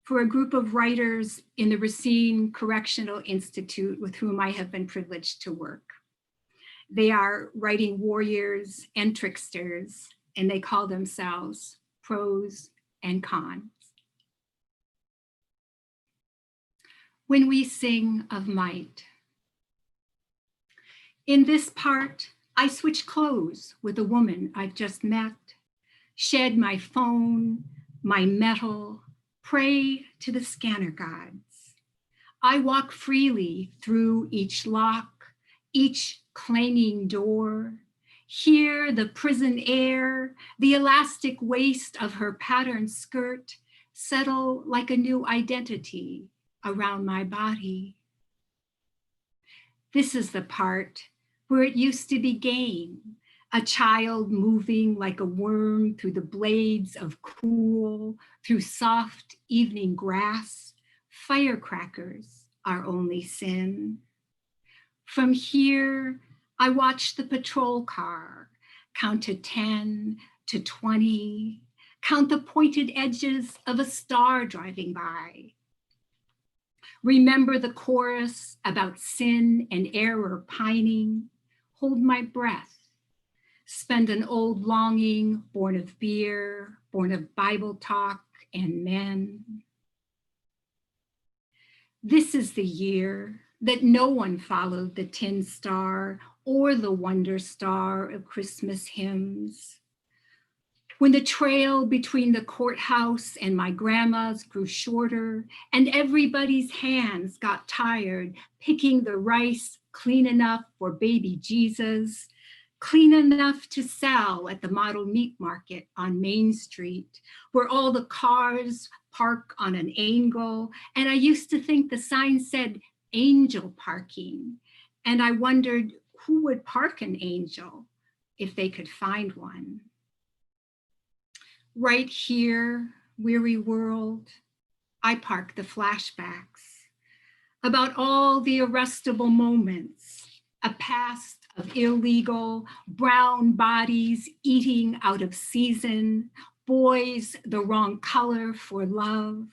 for a group of writers in the Racine Correctional Institute with whom I have been privileged to work. They are writing warriors and tricksters, and they call themselves pros and cons. When we sing of might, in this part, I switch clothes with a woman I've just met, shed my phone, my metal, pray to the scanner gods. I walk freely through each lock, each clanging door, hear the prison air, the elastic waist of her patterned skirt settle like a new identity around my body. This is the part where it used to be game, a child moving like a worm through the blades of cool, through soft evening grass. Firecrackers are only sin. From here, I watch the patrol car count to 10, to 20, count the pointed edges of a star driving by. Remember the chorus about sin and error pining, hold my breath, spend an old longing born of beer, born of Bible talk and men. This is the year that no one followed the tin star or the wonder star of Christmas hymns. When the trail between the courthouse and my grandma's grew shorter and everybody's hands got tired picking the rice clean enough for baby Jesus, clean enough to sell at the model meat market on Main Street, where all the cars park on an angle. And I used to think the sign said angel parking. And I wondered who would park an angel if they could find one. Right here, weary world, I park the flashbacks about all the arrestable moments, a past of illegal brown bodies eating out of season, boys the wrong color for love,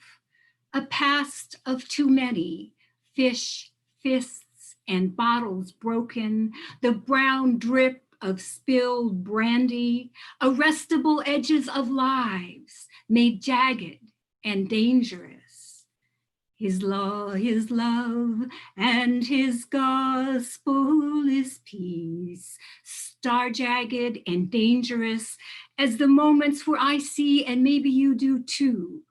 a past of too many fish, fists, and bottles broken, the brown drip of spilled brandy, arrestable edges of lives made jagged and dangerous. His law is love, and his gospel is peace, star-jagged and dangerous as the moments where I see, and maybe you do too,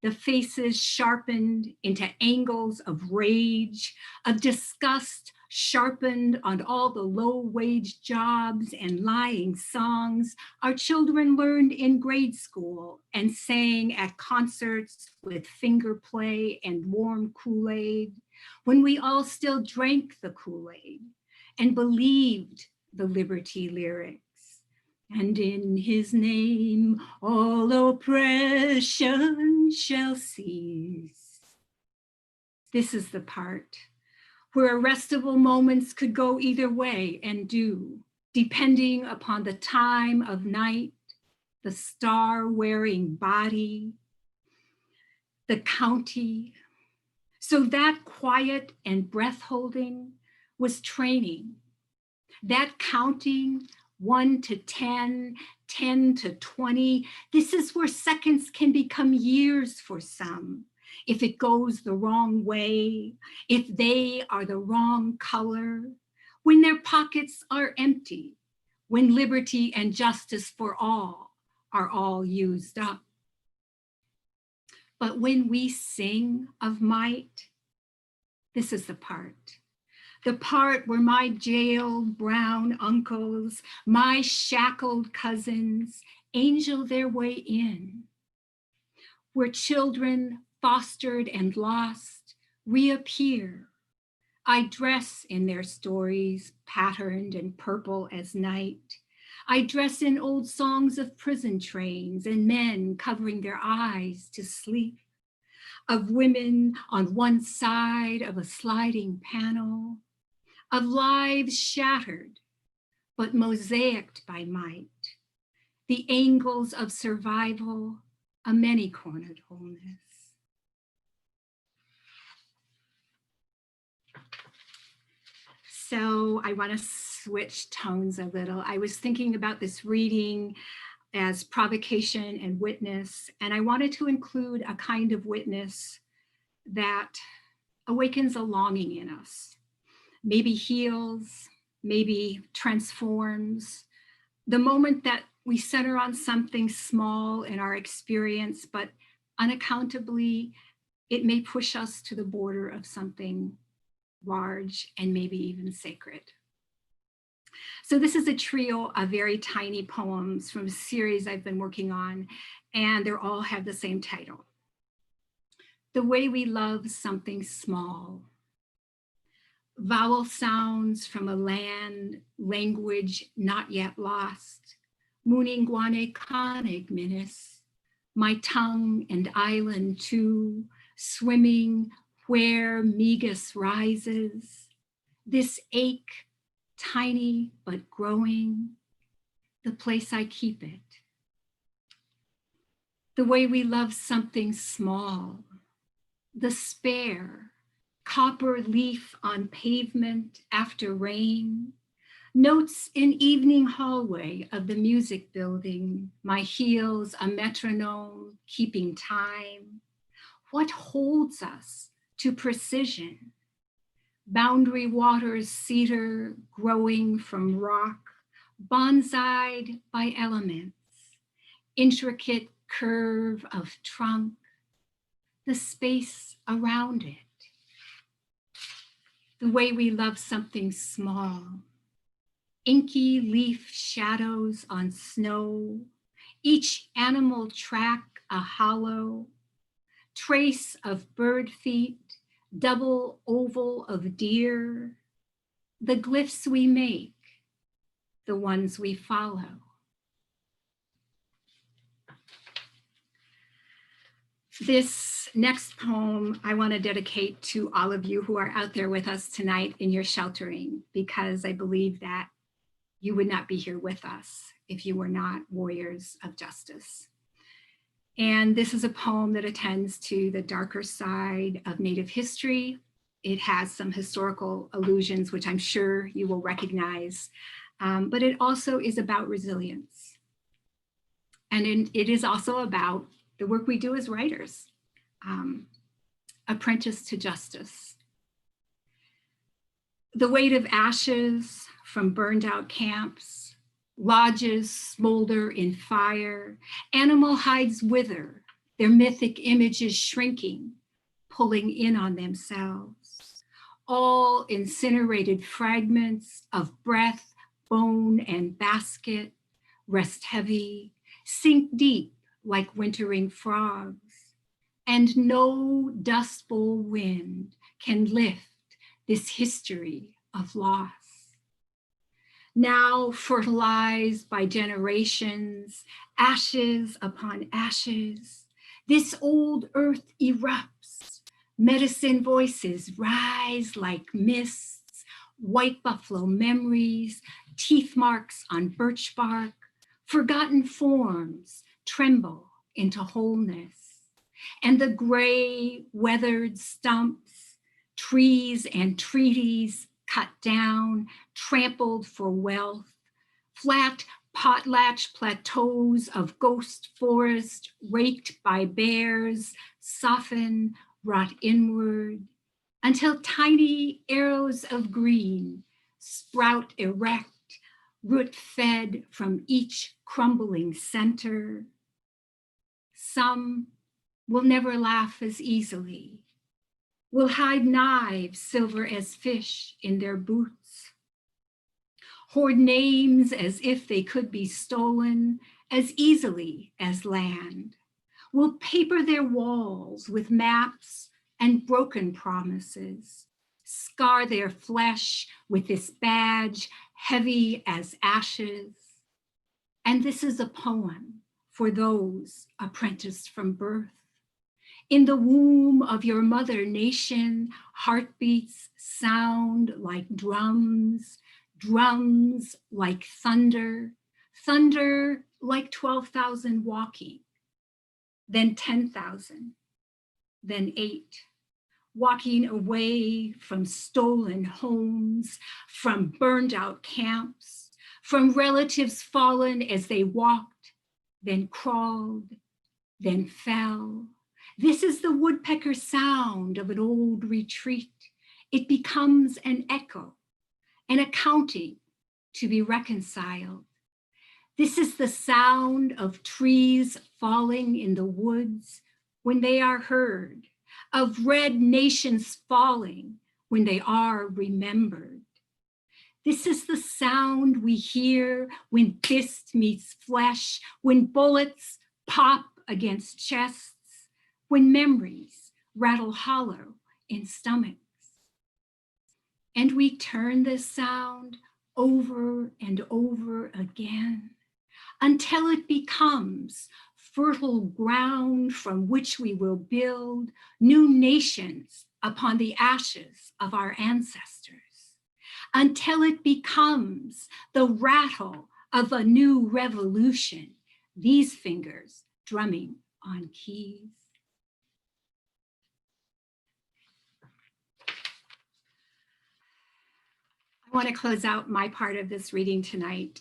the faces sharpened into angles of rage, of disgust sharpened on all the low-wage jobs and lying songs our children learned in grade school and sang at concerts with finger play and warm Kool-Aid, when we all still drank the Kool-Aid and believed the liberty lyrics. And in his name, all oppression shall cease. This is the part where arrestable moments could go either way and do, depending upon the time of night, the star-wearing body, the county. So that quiet and breath-holding was training. That counting 1 to 10, 10 to 20, this is where seconds can become years for some. If it goes the wrong way, if they are the wrong color, when their pockets are empty, when liberty and justice for all are all used up. But when we sing of might, this is the part where my jailed brown uncles, my shackled cousins angel their way in, where children fostered and lost reappear. I dress in their stories, patterned and purple as night. I dress in old songs of prison trains and men covering their eyes to sleep, of women on one side of a sliding panel. of lives shattered, but mosaicked by might, the angles of survival, a many-cornered wholeness. So I want to switch tones a little. I was thinking about this reading as provocation and witness, and I wanted to include a kind of witness that awakens a longing in us, maybe heals, maybe transforms. The moment that we center on something small in our experience, but unaccountably, it may push us to the border of something large and maybe even sacred. So this is a trio of very tiny poems from a series I've been working on, and they all have the same title. The way we love something small. Vowel sounds from a language not yet lost. Muningwane kanig minis, my tongue and island too, swimming where Migas rises. This ache, tiny but growing, the place I keep it. The way we love something small, the spare, copper leaf on pavement after rain, notes in evening hallway of the music building, my heels a metronome, keeping time. What holds us to precision? Boundary waters cedar growing from rock, bonsai'd by elements, intricate curve of trunk, the space around it. The way we love something small, inky leaf shadows on snow, each animal track a hollow, trace of bird feet, double oval of deer, the glyphs we make, the ones we follow. This next poem I want to dedicate to all of you who are out there with us tonight in your sheltering, because I believe that you would not be here with us if you were not warriors of justice. And this is a poem that attends to the darker side of Native history. It has some historical allusions, which I'm sure you will recognize, but it also is about resilience. And it is also about the work we do as writers, apprentice to justice. The weight of ashes from burned out camps, lodges smolder in fire, animal hides wither, their mythic images shrinking, pulling in on themselves. All incinerated fragments of breath, bone, and basket rest heavy, sink deep like wintering frogs, and no dust bowl wind can lift this history of loss. Now fertilized by generations, ashes upon ashes, this old earth erupts. Medicine voices rise like mists, white buffalo memories, teeth marks on birch bark, forgotten forms tremble into wholeness. And the gray weathered stumps, trees and treaties cut down, trampled for wealth, flat potlatch plateaus of ghost forest raked by bears, soften, rot inward, until tiny arrows of green sprout erect, root fed from each crumbling center. Some will never laugh as easily, will hide knives silver as fish in their boots, hoard names as if they could be stolen as easily as land, will paper their walls with maps and broken promises, scar their flesh with this badge heavy as ashes. And this is a poem for those apprenticed from birth. In the womb of your mother nation, heartbeats sound like drums, drums like thunder, thunder like 12,000 walking, then 10,000, then 8, walking away from stolen homes, from burned out camps, from relatives fallen as they walked, then crawled, then fell. This is the woodpecker sound of an old retreat. It becomes an echo, an accounting to be reconciled. This is the sound of trees falling in the woods when they are heard, of red nations falling when they are remembered. This is the sound we hear when fist meets flesh, when bullets pop against chests, when memories rattle hollow in stomachs. And we turn this sound over and over again until it becomes fertile ground from which we will build new nations upon the ashes of our ancestors, until it becomes the rattle of a new revolution, these fingers drumming on keys. I want to close out my part of this reading tonight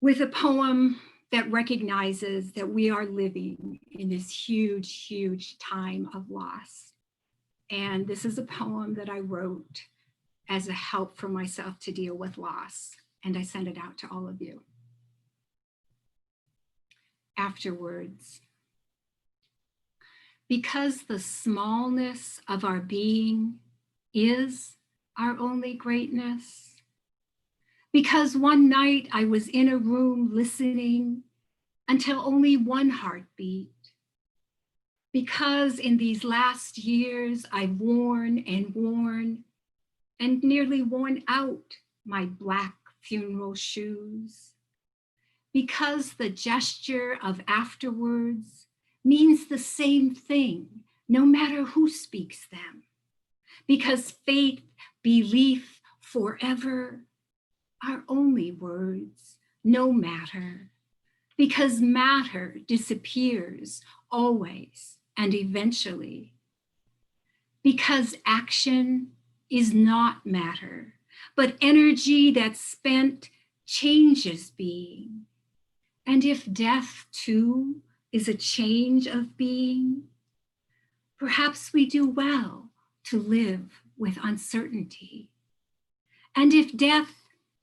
with a poem that recognizes that we are living in this huge, huge time of loss. And this is a poem that I wrote as a help for myself to deal with loss. And I send it out to all of you. Afterwards, because the smallness of our being is our only greatness, because one night I was in a room listening until only one heart beat, because in these last years I've worn and nearly worn out my black funeral shoes, because the gesture of afterwards means the same thing no matter who speaks them, because faith, belief, forever are only words, no matter, because matter disappears always and eventually, because action is not matter, but energy that's spent changes being. And if death too is a change of being, perhaps we do well to live with uncertainty. And if death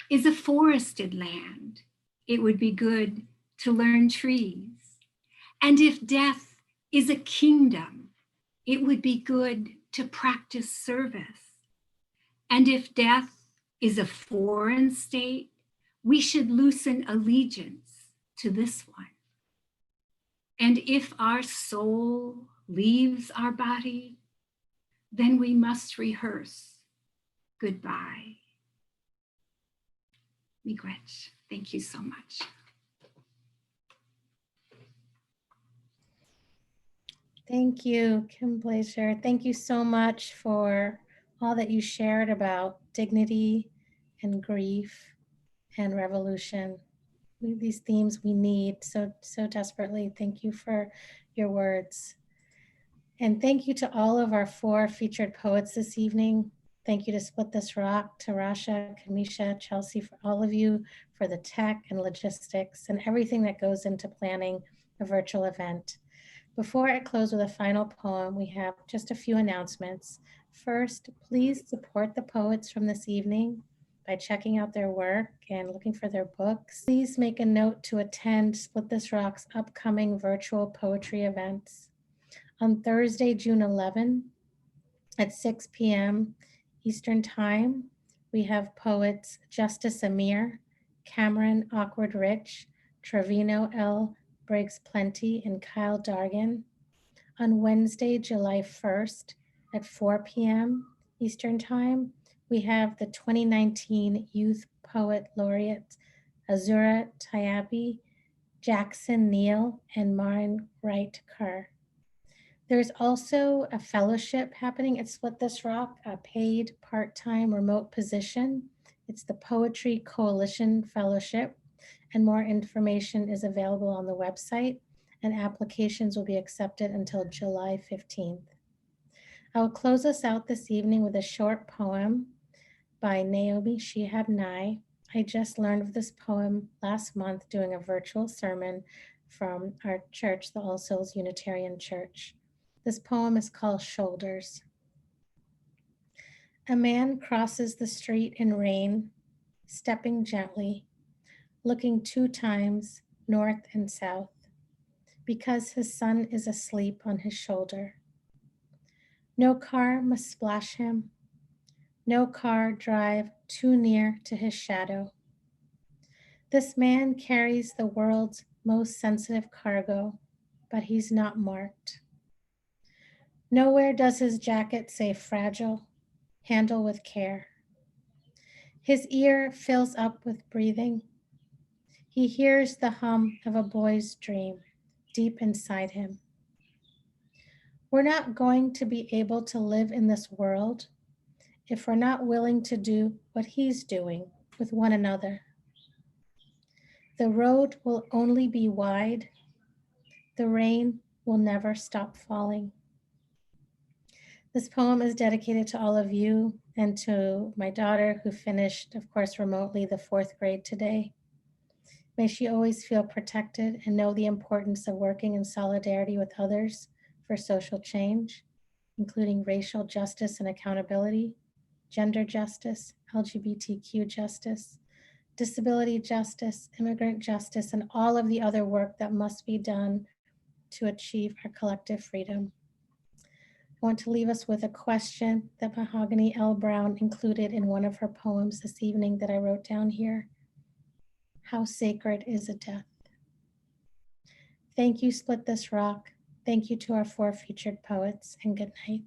is a forested land, it would be good to learn trees. And if death is a kingdom, it would be good to practice service. And if death is a foreign state, we should loosen allegiance to this one. And if our soul leaves our body, then we must rehearse goodbye. Miigwech. Thank you so much. Thank you, Kim Blaser. Thank you so much for all that you shared about dignity and grief and revolution. These themes we need so desperately. Thank you for your words. And thank you to all of our 4 featured poets this evening. Thank you to Split This Rock, to Rasha, Kamisha, Chelsea, for all of you, for the tech and logistics and everything that goes into planning a virtual event. Before I close with a final poem, we have just a few announcements. First, please support the poets from this evening by checking out their work and looking for their books. Please make a note to attend Split This Rock's upcoming virtual poetry events. On Thursday, June 11 at 6 p.m. Eastern Time, we have poets Justice Amir, Cameron Awkward Rich, Trevino L. Briggs Plenty, and Kyle Dargan. On Wednesday, July 1st at 4 p.m. Eastern Time, we have the 2019 Youth Poet Laureate Azura Tyabi, Jackson Neal, and Marin Wright Kerr. There's also a fellowship happening at Split This Rock, a paid part-time remote position. It's the Poetry Coalition Fellowship, and more information is available on the website, and applications will be accepted until July 15th. I will close us out this evening with a short poem by Naomi Shihab Nye. I just learned of this poem last month doing a virtual sermon from our church, the All Souls Unitarian Church. This poem is called Shoulders. A man crosses the street in rain, stepping gently, looking 2 times north and south, because his son is asleep on his shoulder. No car must splash him, no car drive too near to his shadow. This man carries the world's most sensitive cargo, but he's not marked. Nowhere does his jacket say fragile, handle with care. His ear fills up with breathing. He hears the hum of a boy's dream deep inside him. We're not going to be able to live in this world if we're not willing to do what he's doing with one another. The road will only be wide. The rain will never stop falling. This poem is dedicated to all of you and to my daughter, who finished, of course, remotely the 4th grade today. May she always feel protected and know the importance of working in solidarity with others for social change, including racial justice and accountability, gender justice, LGBTQ justice, disability justice, immigrant justice, and all of the other work that must be done to achieve our collective freedom. I want to leave us with a question that Mahogany L. Browne included in one of her poems this evening that I wrote down here. How sacred is a death? Thank you, Split This Rock. Thank you to our 4 featured poets, and good night.